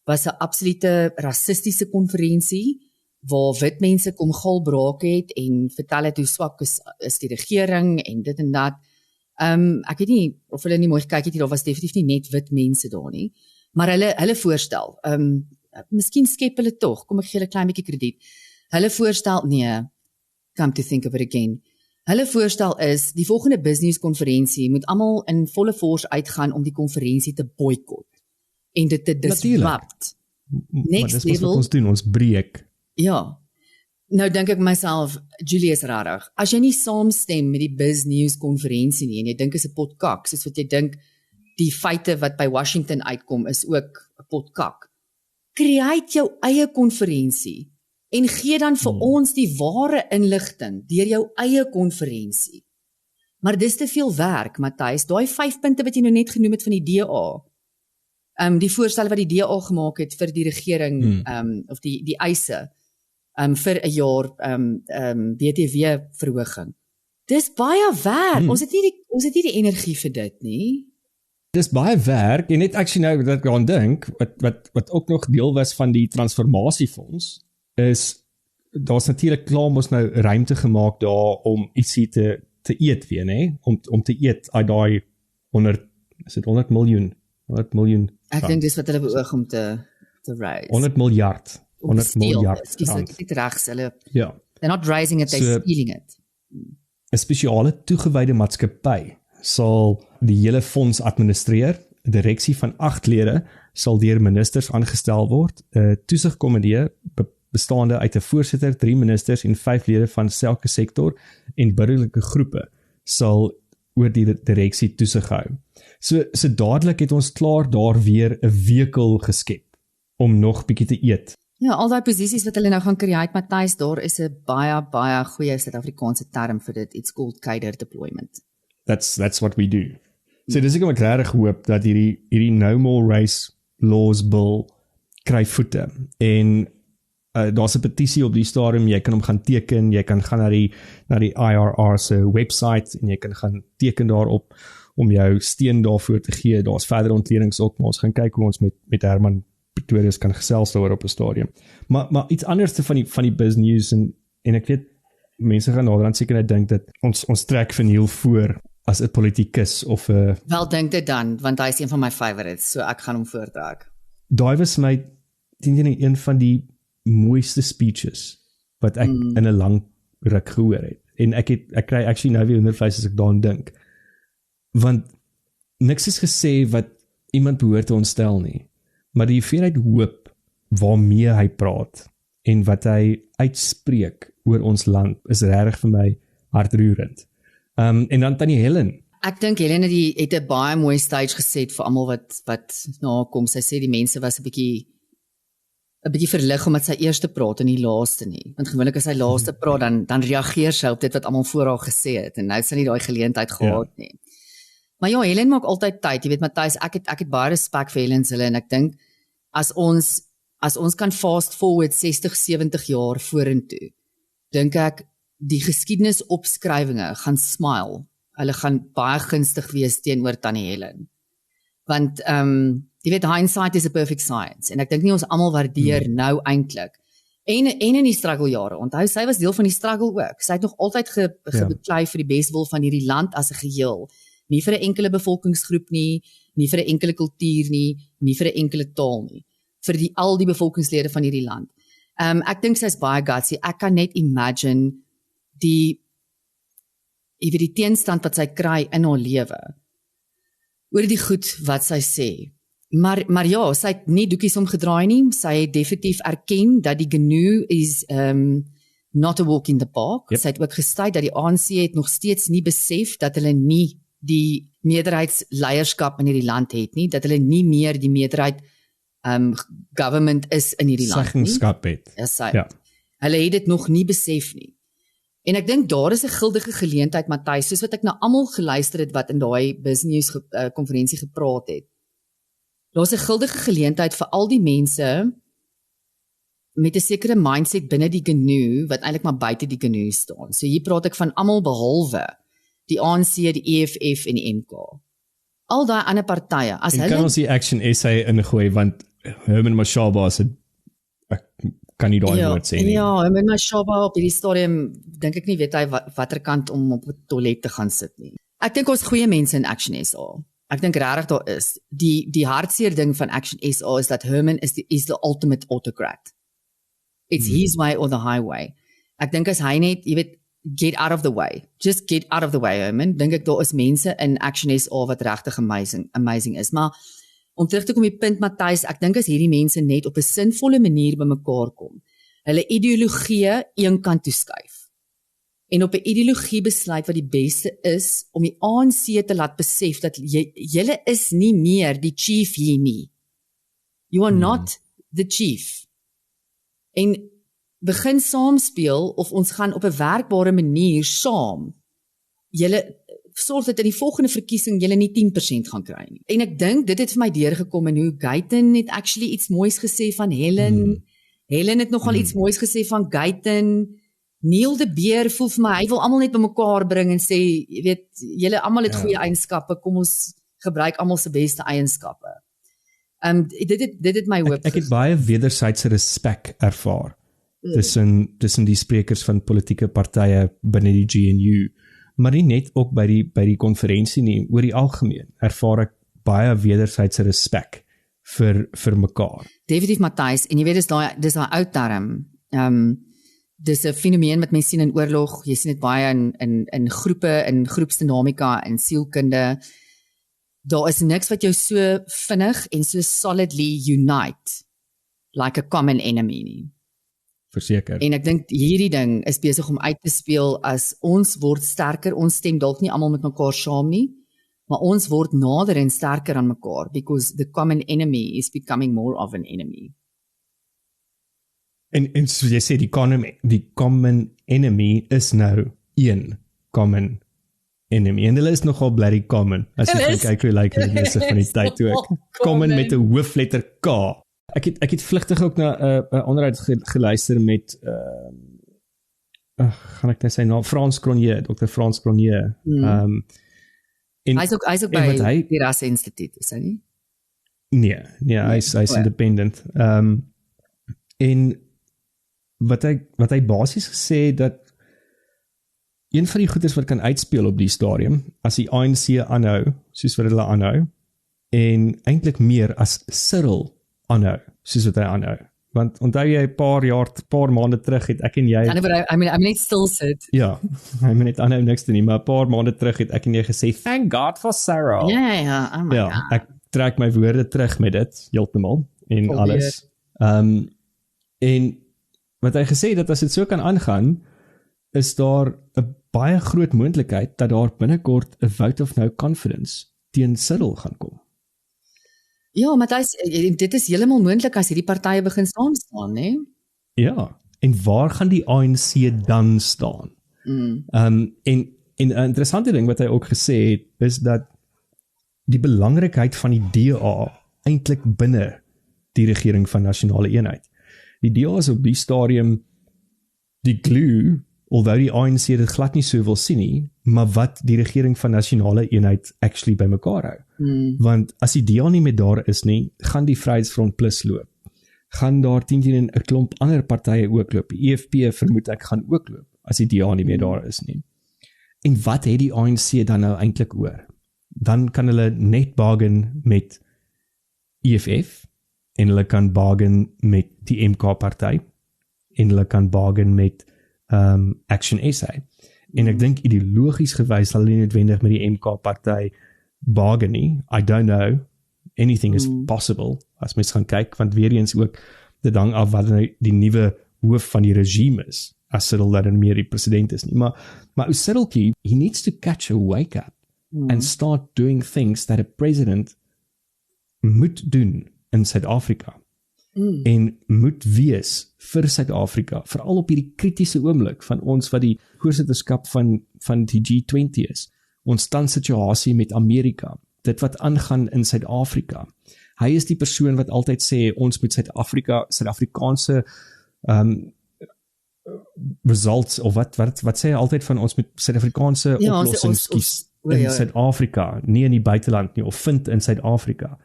was 'n absolute rassistiese konferensie, waar wit mense kom gilbraak het en vertel het hoe swak is die regering en dit en dat. Ek weet nie of hulle nie mooi gekyk het hier, daar was definitief nie net wit mense daar nie, maar hulle voorstel, miskien skep hulle tog, kom ek gee hulle 'n klein bietjie krediet. Hulle voorstel, nee, come to think of it again. Hulle voorstel is, die volgende BizNews konferensie moet almal in volle force uitgaan om die konferensie te boycott en dit te disrupt. Next level. Wat ons doen, ons breek. Ja, nou dink ek myself, Julius rarig, as jy nie saamstem met die BizNews konferensie nie, en jy dink is 'n pot kak, soos wat jy dink die feite wat by Washington uitkom is ook 'n pot kak, create jou eie konferensie, en gee dan vir ons die ware inligting, deur jou eie konferensie. Maar dis te veel werk, Matthys, daai 5 punte wat jy nou net genoem het van die DA, die voorstelle wat die DA gemaak het vir die regering, of die eise, vir 'n jaar BTW verhoging. Dis baie werk. Ons het nie die energie vir dit nie. Dis baie werk en net actually nou dat ek aan dink wat ook nog deel was van die transformasiefonds is daar's natuurlik klaar mos nou ruimte gemaak daar om ietsie te eet weer, nê? Om te eet uit daai 100 miljoen. Ek dink dis wat hulle beoog om te raise. 100 miljard. 100 miljard. Ek dit regs, hulle. Ja. They're not raising it, they're stealing it. 'n Spesiale toegewyde maatskappy sal die hele fonds administreer. 'n Direksie van 8 lede sal deur ministers aangestel word. 'n Toesigkomitee bestaande uit 'n voorsitter, 3 ministers en 5 lede van elke sektor en burgerlike groepe sal oor die direksie toesig hou. So dadelik het ons klaar daar weer 'n vehikel geskep om nog bietjie te eet. Ja, al daai posisies wat hulle nou gaan create, Matthys, daar is 'n baie goeie Suid-Afrikaanse term vir dit. It's called cadre deployment. That's what we do. So dis ek regtig hoop dat hierdie No More Race Laws Bill kry voete. En daar's 'n petisie op die stadium, jy kan hom gaan teken, jy kan gaan na die IRR se website en jy kan gaan teken daarop om jou steun daarvoor te gee. Daar's verder ontledings ook, maar ons gaan kyk hoe ons met Herman Pretorius kan gesels daaroor op 'n stadium. Maar iets anders van die BizNews en ek weet mense gaan naderhand seker net dink dat ons trek verniel voor as 'n politikus of 'n Wel dink dit dan, want hy is een van my favorites, so ek gaan hom voortrek. Daai was my een van die mooiste speeches wat ek in 'n lang ruk gehoor het. En ek kry actually nou weer ondervleis as ek daaraan dink. Want niks is gesê wat iemand behoort te ontstel nie. Maar die hoeveelheid hoop waarmee hy praat en wat hy uitspreek oor ons land is regtig vir my hartroerend. En dan Tannie Helen. Ek dink Helen het 'n baie mooi stage geset vir almal wat nakom. Sy sê die mense was 'n bietjie verlig omdat sy eerste praat en nie laaste nie. Want gewoonlik as sy laaste praat dan reageer sy op dit wat almal voor haar gesê het en nou het sy nie daai geleentheid gehad nie. Maar ja, Helen maak altyd tyd. Jy weet Matthys, ek het baie respek vir Helen se en ek dink as ons kan fast forward 60, 70 jaar vorentoe, dink ek die geskiedenisopskrywinge gaan smile. Hulle gaan baie gunstig wees teenoor Tannie Helen. Want jy weet, hindsight is a perfect science, en ek dink nie ons almal waardeer nou eintlik. En in die struggle jare, onthou, sy was deel van die struggle ook. Sy het nog altyd gebeklei vir die beswil van hierdie land as 'n geheel. Nie vir 'n enkele bevolkingsgroep nie vir 'n enkele kultuur nie vir 'n enkele taal nie. Vir al die bevolkingslede van hierdie land. Ek dink sy's baie gutsy. Ek kan net imagine die teenstand wat sy kry in haar lewe. Oor die goed wat sy sê. Maar ja, sy het nie doekies omgedraai nie. Sy het definitief erken dat die GNU is not a walk in the park. Yep. Sy het ook gesê dat die ANC het nog steeds nie besef dat hulle nie die meerderheidsleierskap in hierdie land het nie, dat hulle nie meer die meerderheid government is in hierdie land nie. Seggenskap het. Ja. Hulle het dit nog nie besef nie. En ek dink daar is 'n guldige geleentheid, Matthys, soos wat ek na almal geluister het wat in daai business konferensie gepraat het. Daar's 'n guldige geleentheid vir al die mense met 'n sekere mindset binne die GNU wat eintlik maar buite die GNU staan. So hier praat ek van almal behalwe die ANC, die EFF en die MK. Al daai ander partye, as hulle kan ons die Action SA ingooi, want Herman Mashaba ek kan nie daai woord sê nie. Ja, Herman Mashaba op hierdie stadium dink ek nie weet hy watter kant om op die toilet te gaan sit nie. Ek dink ons goeie mense in Action SA. Ek dink regtig daar is. Die hartseer ding van Action SA is dat Herman is the ultimate autocrat. It's his way or the highway. Ek dink as hy net, jy weet, get out of the way. Just get out of the way, Herman. Dink ek daar is mense in Action SA wat regtig amazing is. Maar om terug te kom die punt, Matthys, ek dink as hierdie mense net op 'n sinvolle manier bymekaar kom, hulle ideologie een kant toe skuif. En op 'n ideologie besluit wat die beste is om die ANC te laat besef dat julle is nie meer die chief hier nie. You are not the chief. En begin saam speel of ons gaan op 'n werkbare manier saam. Julle sorg dat in die volgende verkiesing julle nie 10% gaan kry nie. En ek dink dit het vir my deurgekom en hoe Guyton het actually iets moois gesê van Helen. Helen het nogal iets moois gesê van Guyton. Neil de Beer voel vir my, hy wil almal net bymekaar bring en sê, jy weet, julle almal het goeie eienskappe, kom ons gebruik almal se beste eienskappe. Dit het my hoop. Ek het baie wederwysige respek ervaar tussen die sprekers van politieke partye binne die GNU, maar nie net ook by die konferensie nie, oor die algemeen ervaar ek baie wederwysige respek vir mekaar. Definitief, Matthys, en jy weet dis daai ou term. Dis 'n fenomeen wat mense sien in oorlog, jy sien dit baie in groepe, in groepsdinamika, in sielkunde. Daar is niks wat jou so vinnig en so solidly unite like a common enemy nie. Verseker. En ek dink hierdie ding is besig om uit te speel as ons word sterker, ons stem dalk nie almal met mekaar saam nie, maar ons word nader en sterker aan mekaar because the common enemy is becoming more of an enemy. En so jy sê, die common enemy is nou een common enemy. En hulle is nogal bloody common, as jy kyk hoe lyk hulle mense van die tyd toe ek. Common met 'n hoofletter K. Ek het vlugtig ook na 'n onderhoud geluister met gaan ek net sê naam, Frans Cronje, Dr. Frans Cronje. Hy's ook by die Rasse Instituut, is hy nie? Nee, hy's independent. En wat hy basies gesê dat een van die goeders wat kan uitspeel op die stadium, as die ANC aanhou, soos wat hulle aanhou, en eintlik meer as Cyril aanhou, soos wat hy aanhou. Want onthou jy 'n paar maande terug het ek en jy... I mean net stil sit. Ja, hy moet net aanhou niks doen nie, maar 'n paar maande terug het ek en jy gesê, thank God for Cyril. Ja, oh my God. Ek trek my woorde terug met dit, heeltemal, en alles. En wat hy gesê dat as dit so kan aangaan, is daar 'n baie groot moontlikheid dat daar binnekort 'n vote of no confidence teen Cyril gaan kom. Ja, maar dit is heeltemal moontlik as hierdie partye begin saam staan, né? Ja, en waar gaan die ANC dan staan? En 'n interessante ding wat hy ook gesê het, is dat die belangrikheid van die DA eintlik binne die regering van nasionale eenheid. Die DA is op die stadium die glue alhoewel die ANC dit glad nie so wil sien nie, maar wat die regering van nasionale eenheid actually by mekaar hou. Want as die DA nie meer daar is nie, gaan die Vryheidsfront Plus loop. Gaan daar 10 'n klomp ander partye ook loop. Die EFF vermoed ek gaan ook loop, as die DA nie meer daar is nie. En wat het die ANC dan nou eintlik oor? Dan kan hulle net bargain met EFF, en hulle kan bargain met die MK-party, en hulle kan bargain met Action SA. En ek dink ideologies gewys sal hulle nie noodwendig met die MK-party bargain nie. I don't know. Anything is possible, as mens gaan kyk, want weer eens ook, dit hang af wat die nuwe hoof van die regime is, as Cyril dan meer die president is nie. Maar Cyriltjie, he needs to catch a wake up and start doing things that a president moet doen in Suid-Afrika. En moet wees vir Suid-Afrika, veral op hierdie kritiese oomblik van ons wat die voorsitterskap van die G20 is, ons standsituasie met Amerika, dit wat aangaan in Suid-Afrika. Hy is die persoon wat altyd sê, ons moet Suid-Afrikaanse results, of wat sê hy altyd van, ons moet Suid-Afrikaanse oplossings kies in Suid-Afrika, nie in die buiteland nie, of vind in Suid-Afrika.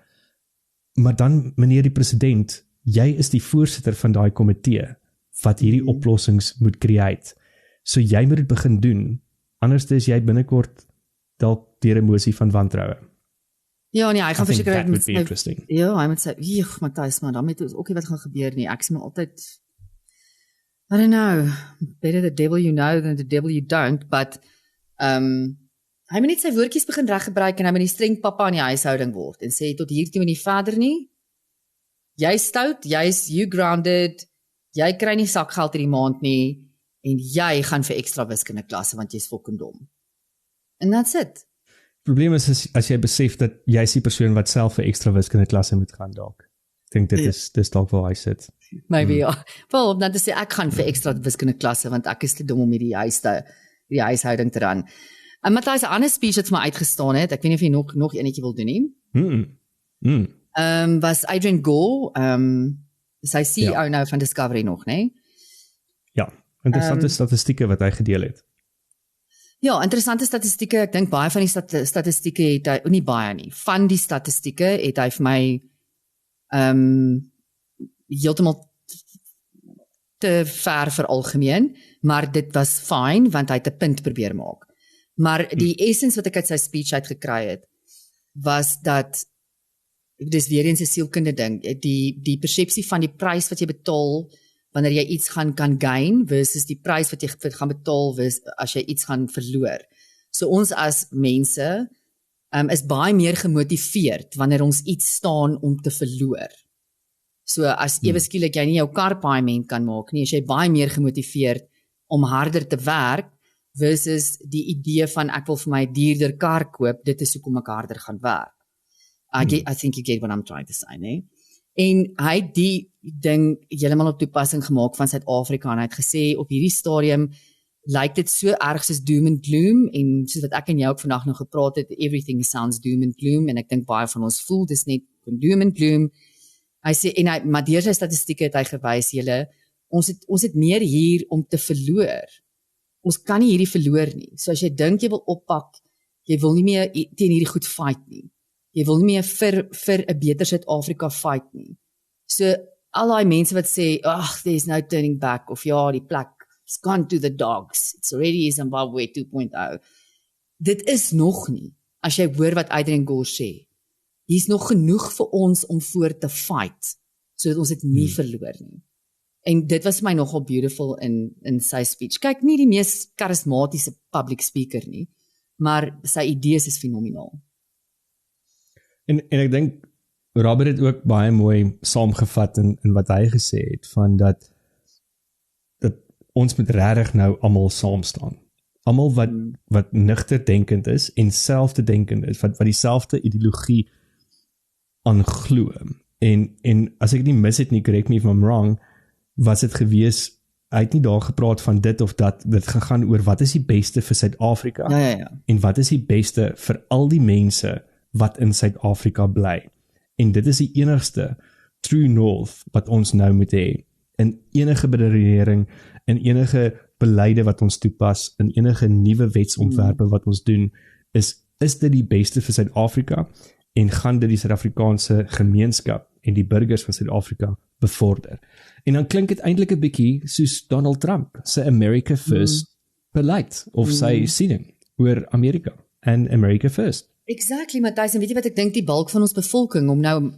Maar dan, meneer die president, jy is die voorsitter van daai komitee, wat hierdie oplossings moet create. So jy moet dit begin doen, anders is jy binnekort dalk deur 'n mosie van wantroue. Ja, nee, hy gaan verseker that would be interesting. Ja, hy moet sê, Matthys, maar dan met ons ook nie wat gaan gebeur nie. Ek sê maar altyd, I don't know, better the devil you know than the devil you don't, but hy moet net sy woordjies begin reggebruik en hy moet die streng pappa in die huishouding word en sê tot hier toe en nie verder nie. Jy stout, you grounded, jy kry nie sakgeld hierdie maand nie en jy gaan vir ekstra wiskunde klasse want jy's fucking dom. And that's it. Probleem is as jy besef dat jy is die persoon wat self vir ekstra wiskunde klasse moet gaan dalk. Ek dink dit is dalk waar hy sit. Maybe ja. Wel, om dan te sê ek gaan vir ekstra wiskunde klasse want ek is te dom om die huishouding te run. En Matthys, 'n ander speech wat vir my uitgestaan het, ek weet nie of jy nog enetjie wil doen nie. Was Adrian Gore, sy CEO nou van Discovery nog, né? Ja, interessante statistieke wat hy gedeel het. Ja, interessante statistieke, ek dink baie van die statistieke het hy, nie baie nie, van die statistieke het hy vir my heeltemal te ver vir algemeen, maar dit was fyn, want hy het 'n punt probeer maak. Maar die essence wat ek uit sy speech uitgekry het, was dat, dis weer eens 'n sielkunde ding, die persepsie van die prys wat jy betaal, wanneer jy iets kan gain, versus die prys wat jy gaan betaal, as jy iets gaan verloor. So ons as mense, is baie meer gemotiveerd, wanneer ons iets staan om te verloor. So as ewe skielik jy nie jou kar payment kan maak nie, is jy baie meer gemotiveerd om harder te werk, versus die idee van ek wil vir my duurder kar koop, dit is hoekom ek harder gaan werk. I think you get what I'm trying to say, nee? En hy het die ding heeltemal op toepassing gemaak van Suid-Afrika en hy het gesê op hierdie stadium lyk dit so erg soos doom and gloom en soos wat ek en jou ook vandag nog gepraat het, everything sounds doom and gloom en ek dink baie van ons voel dis net doom and gloom. Hy sê maar deur sy statistieke het hy gewys ons het meer hier om te verloor. Ons kan nie hierdie verloor nie. So as jy dink jy wil oppak, jy wil nie meer teen hierdie goed fight nie. Jy wil nie meer vir 'n beter Suid-Afrika fight nie. So al die mense wat sê, there's no turning back, of ja, die plek, it's gone to the dogs, it's already Zimbabwe 2.0. Dit is nog nie, as jy hoor wat Adrian Gore sê. Hier's nog genoeg vir ons om voor te fight, sodat ons dit nie verloor nie. En dit was my nogal beautiful in sy speech. Kyk, nie die mees charismatiese public speaker nie, maar sy idees is fenomenaal. En ek dink Robert het ook baie mooi saamgevat in wat hy gesê het, van dat ons moet regtig nou almal saam staan. Almal wat nugter denkend is en selfde denkend is, wat dieselfde ideologie aanglo. En as ek nie mis het nie, correct me if I'm wrong, was dit gewees, hy het nie daar gepraat van dit of dat, dit gegaan oor wat is die beste vir Suid-Afrika, en wat is die beste vir al die mense wat in Suid-Afrika bly. En dit is die enigste true north wat ons nou moet hê. In enige beredenering, in enige beleide wat ons toepas, in enige nuwe wetsontwerpe wat ons doen, is dit die beste vir Suid-Afrika en gaan dit die Suid-Afrikaanse gemeenskap en die burgers van Suid-Afrika bevorder. En dan klink dit eintlik 'n bietjie soos Donald Trump se America First beleid of sy siening oor Amerika en America First. Exactly, Matthys, en weet jy wat ek dink die bulk van ons bevolking om nou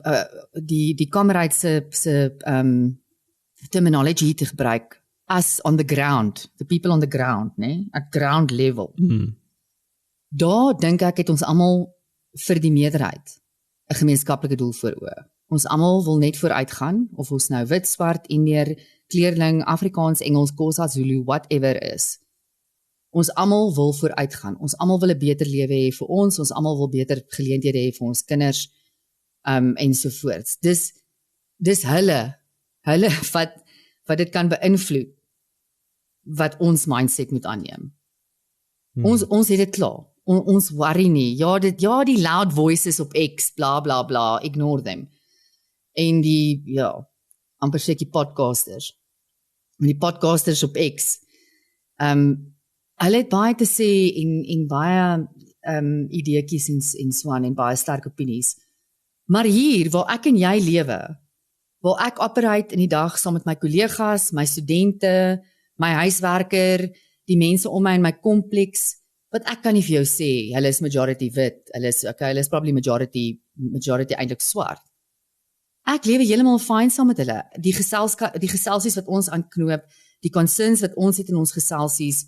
die Kamerheid se terminology te gebruik as on the ground, the people on the ground, né, at ground level. Daar dink ek het ons almal vir die meerderheid 'n gemeenskaplike doel voor oë. Ons almal wil net vooruit gaan, of ons nou wit, swart, Indiër, kleurling, Afrikaans, Engels, Xhosa, Zulu, whatever is. Ons almal wil vooruit gaan. Ons almal wil 'n beter lewe hê vir ons almal wil beter geleenthede hê vir ons kinders, ensovoorts. Dis hulle wat dit kan beïnvloed, wat ons mindset moet aanneem. Ons het dit klaar. Ons worry nie. Ja, die loud voices op X, bla bla bla, ignore them. En amper sê die podcasters. En die podcasters op X. Hulle het baie te sê en baie ideetjies en so aan en baie sterk opinies. Maar hier waar ek en jy lewe, waar ek operate in die dag saam met my kollegas, my studente, my huiswerker, die mense om my in my kompleks, wat ek kan nie vir jou sê, hulle is majority wit, hulle is probably majority eintlik swart. Ek lewe heeltemal fyn saam met hulle. Die geselsies wat ons aanknoop, die concerns wat ons het in ons geselsies,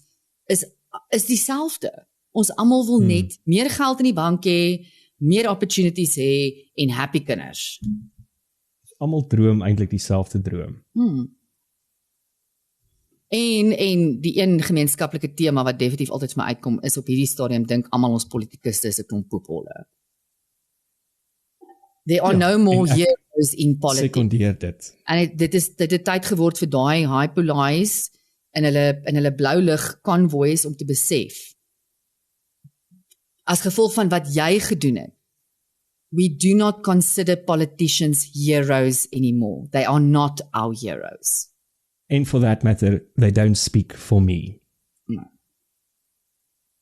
is dieselfde. Ons almal wil net meer geld in die bank hê, meer opportunities hê en happy kinders. Almal droom eintlik dieselfde droom. En die een gemeenskaplike tema wat definitief altyd vir my uitkom, is op hierdie stadium dink almal ons politikuste is 'n klomp poepholle. There are no more heroes in politics. Sekondeer dit. En dit het tyd geword vir daai hyperlies in hulle blou lig convoys om te besef. As gevolg van wat jy gedoen het, we do not consider politicians heroes anymore. They are not our heroes. And for that matter, they don't speak for me. No.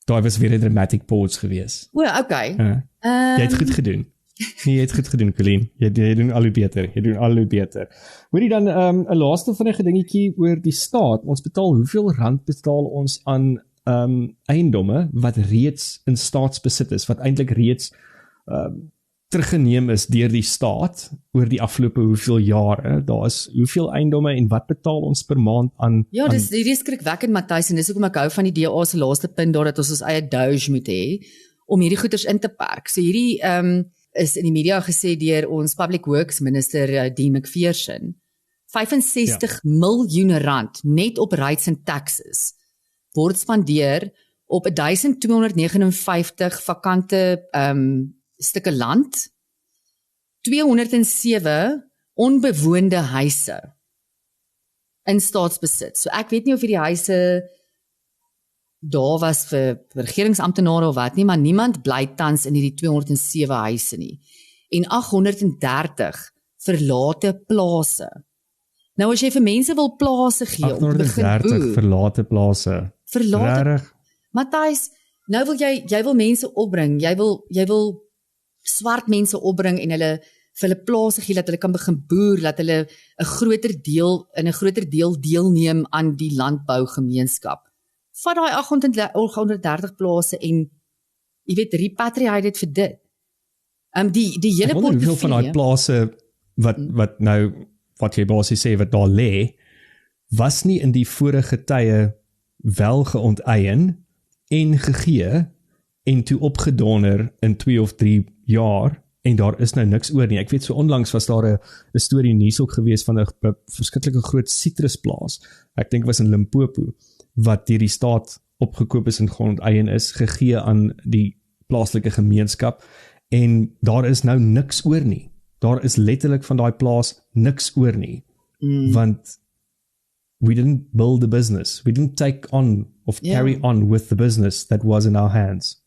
Daar was weer 'n dramatic pause gewees. Okay. Jy het goed gedoen. Jy het goed gedoen, Colleen. Jy doen al hoe beter. Hoorie dan 'n laaste vinnige dingetjie oor die staat. Ons betaal hoeveel rand betaal ons aan eiendomme wat reeds in staatsbesit is, wat eintlik reeds teruggeneem is deur die staat oor die afgelope hoeveel jare. Daar is hoeveel eiendomme en wat betaal ons per maand aan? Ja, hierdie is skrikwekkend, Matthys, en dis hoekom ek hou van die DA se laaste punt daar dat ons eie Doge moet hê om hierdie goeders in te perk. So hierdie is in die media gesê deur ons Public Works Minister Dean McPherson. 65 miljoen rand net op rates en taxes word spandeer op 1259 vakante stukke land, 207 onbewoonde huise in staatsbesit. So ek weet nie of hierdie huise daar was vir regeringsamptenare of wat nie, maar niemand bly tans in hierdie 207 huise nie. En 830 verlate plase. Nou as jy vir mense wil plase gee om te begin boer. 830 verlate plase. Rarig. Matthys, nou wil jy wil mense opbring. Jy wil swart mense opbring en hulle vir hulle plase gee dat hulle kan begin boer, dat hulle 'n groter deel deelneem aan die landbougemeenskap. Vat daai 830 plase en jy weet repatriate dit vir dit. Die hele portefeulje. Hoeveel van daai plase wat jy basies sê wat daar lê, was nie in die vorige tye wel geonteien en gegee en toe opgedonder in 2 of 3 jaar en daar is nou niks oor nie. Ek weet so onlangs was daar 'n storie nuus ook gewees van 'n verskriklike groot sitrusplaas. Ek dink was in Limpopo wat deur die staat opgekoop is en geonteien is, gegee aan die plaaslike gemeenskap en daar is nou niks oor nie. Daar is letterlik van daai plaas niks oor nie. Want we didn't build the business. We didn't take on of carry on with the business that was in our hands.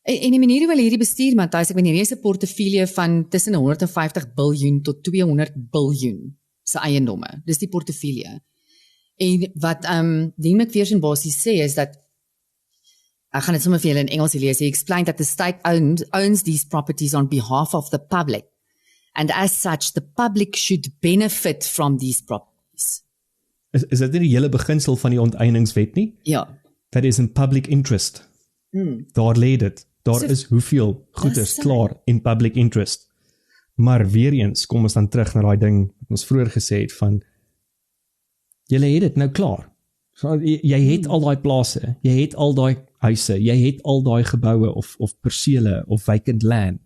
En die manier hoe hulle hierdie bestuur, Matthys, ek weet hierdie is 'n portefeulje van tussen 150 biljoen tot 200 biljoen se eiendomme. Dis die portefeulje. En wat Dean McPherson basies sê is dat ek gaan dit sommer vir julle in Engels lees. He explained that the state owns these properties on behalf of the public. And as such, the public should benefit from these properties. Is dit nie die hele beginsel van die onteieningswet nie? Ja. That is in public interest. Daar lê dit. Daar is hoeveel goeders klaar in public interest. Maar weer eens, kom ons dan terug na daai ding wat ons vroeër gesê het van julle het dit nou klaar. So, jy het al daai plase, jy het al daai huise, jy het al daai geboue of persele of vacant land.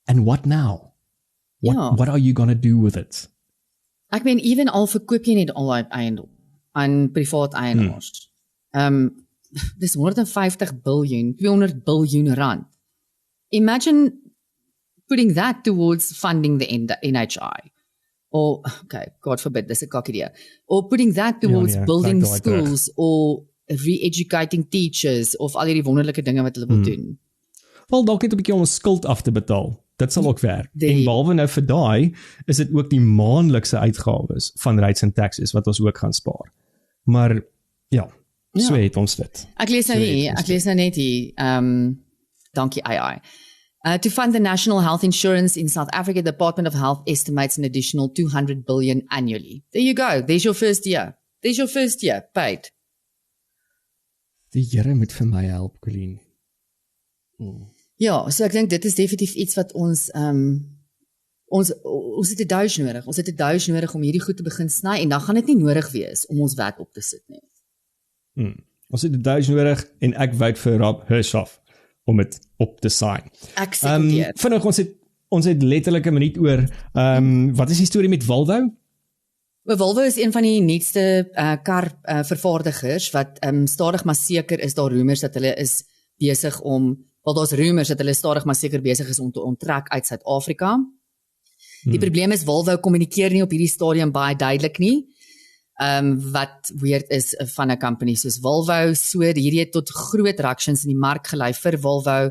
And what now? What are you gonna do with it? Ek meen, even al verkoop jy net al daai eiendom aan privaat eienaars. Dis 150 biljoen, 200 biljoen rand. Imagine putting that towards funding the NHI. Or, okay, God forbid, dis 'n kak idee. Or putting that towards building schools or re-educating teachers of al hierdie wonderlike dinge wat hulle wil doen. Wel, dalk net 'n bietjie om 'n skuld af te betaal. Dit sal ook werk. En behalwe nou vir daai, is dit ook die maandelikse uitgawes van rates and taxes wat ons ook gaan spaar. Maar ja, so het ons dit. Ek lees nou net hier, dankie AI. To fund the national health insurance in South Africa, the Department of Health estimates an additional 200 billion annually. There you go. There's your first year. There's your first year paid. Die Here moet vir my help, Colleen. Ja, so ek dink dit is definitief iets wat ons het 'n douche nodig. Ons het 'n douche nodig om hierdie goed te begin sny en dan gaan dit nie nodig wees om ons wet op te sit nie. Ons het 'n douche nodig en ek wou vir Rob Hirshoff om dit op te sign. Ek sê vinnig, ons het letterlik 'n minuut oor. Wat is die storie met Volvo? Volvo is een van die nuutste kar vervaardigers wat stadig maar seker is daar rumors dat hulle is besig om, wel daar's rumors dat hulle stadig maar seker besig is om te onttrek uit Suid-Afrika. Die probleem is Volvo kommunikeer nie op hierdie stadium baie duidelik nie. Wat weird is van 'n company soos Volvo, so hierdie het tot groot reactions in die mark gelei vir Volvo.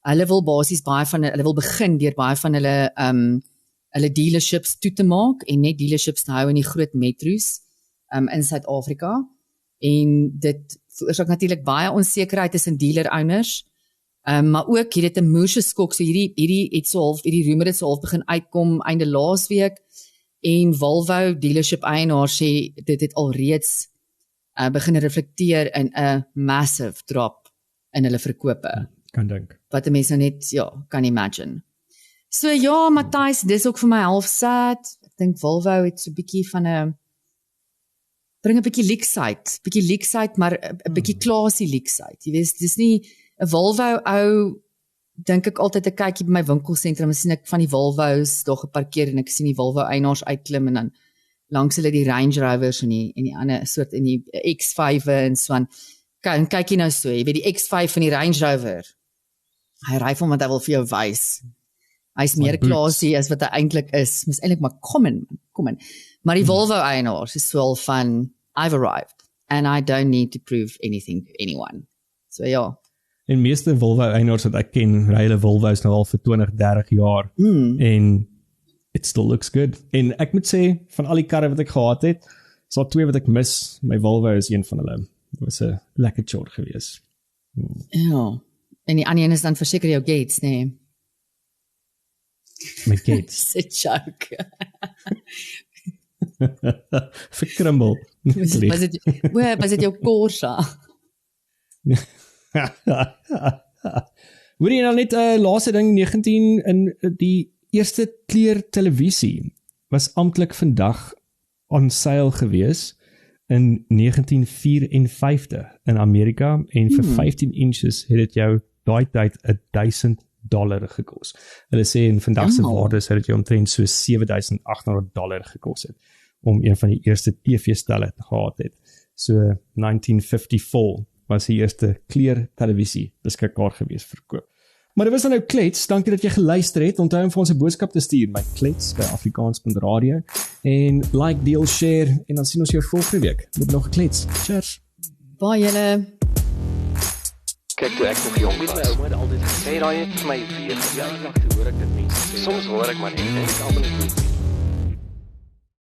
Hulle wil basies hulle wil begin deur baie van hulle dealerships toe te maak en net dealerships te hou in die groot metros in Suid-Afrika. En dit veroorsaak natuurlik baie onsekerheid tussen dealer-owners. Maar ook het dit 'n moerse skok, so hierdie rumor het so half begin uitkom einde laasweek. En Volvo dealership eienaars sê dit het alreeds begin reflekteer in 'n massive drop in hulle verkope. Kan dink. Wat 'n mens nou net kan imagine. So ja, Matthys, dis ook vir my half sad. Ek dink Volvo het so 'n bietjie van bring 'n bietjie leaksheid, maar 'n bietjie classy leaksheid. Jy weet, dis nie 'n Volvo ou, dink ek altyd 'n kykie by my winkelsentrum, sien ek van die Volvo's daar geparkeer en ek sien die Volvo eienaars uitklim en dan langs hulle die Range Rovers en die ander soort in die X5 en so aan. Kyk jy nou so, jy weet die X5 van die Range Rover. Hy ry van wat hy wil vir jou wys. Hy's meer classy as wat hy eintlik is. Mens eintlik maar kom in. Maar die Volvo eienaars is wel van I've arrived and I don't need to prove anything to anyone. So ja. En meeste Volvo eienaars wat ek ken, ry hulle Volvo's nou al vir 20-30 jaar en it still looks good. En ek moet sê, van al die karre wat ek gehad het, is daar 2 wat ek mis. My Volvo is een van hulle. Dit was 'n lekker chore gewees. Ja. En die ander een is dan verseker jou Gates, nee. My Gates. It's a joke. Verkrummel. Was dit jou Corsa? Hoor jy nou net laaste ding 19 in die eerste kleur televisie was amptelik vandag on sale gewees in 1954 in Amerika en vir 15 inches het dit jou daai tyd $1,000 gekos. Hulle sê in vandag se waardes het dit jou omtrent so $7,800 gekos het om een van die eerste TV-stelle te gehad het. So 1954 was die eerste kleur televisie beskikbaar gewees verkoop. Maar dit was dan nou klets, dankie dat jy geluister het. Onthou om vir ons 'n boodskap te stuur by klets@afrikaans.radio en like, deel, share en dan sien ons jou volgende week met nog klets. Cheers. Bye julle. Kyk, toe ek nog jong was, my ouma het altyd gesê, raai het vir my weer, ja, ek hoor ek dit mense sê. Soms hoor ek maar net, en ek almal net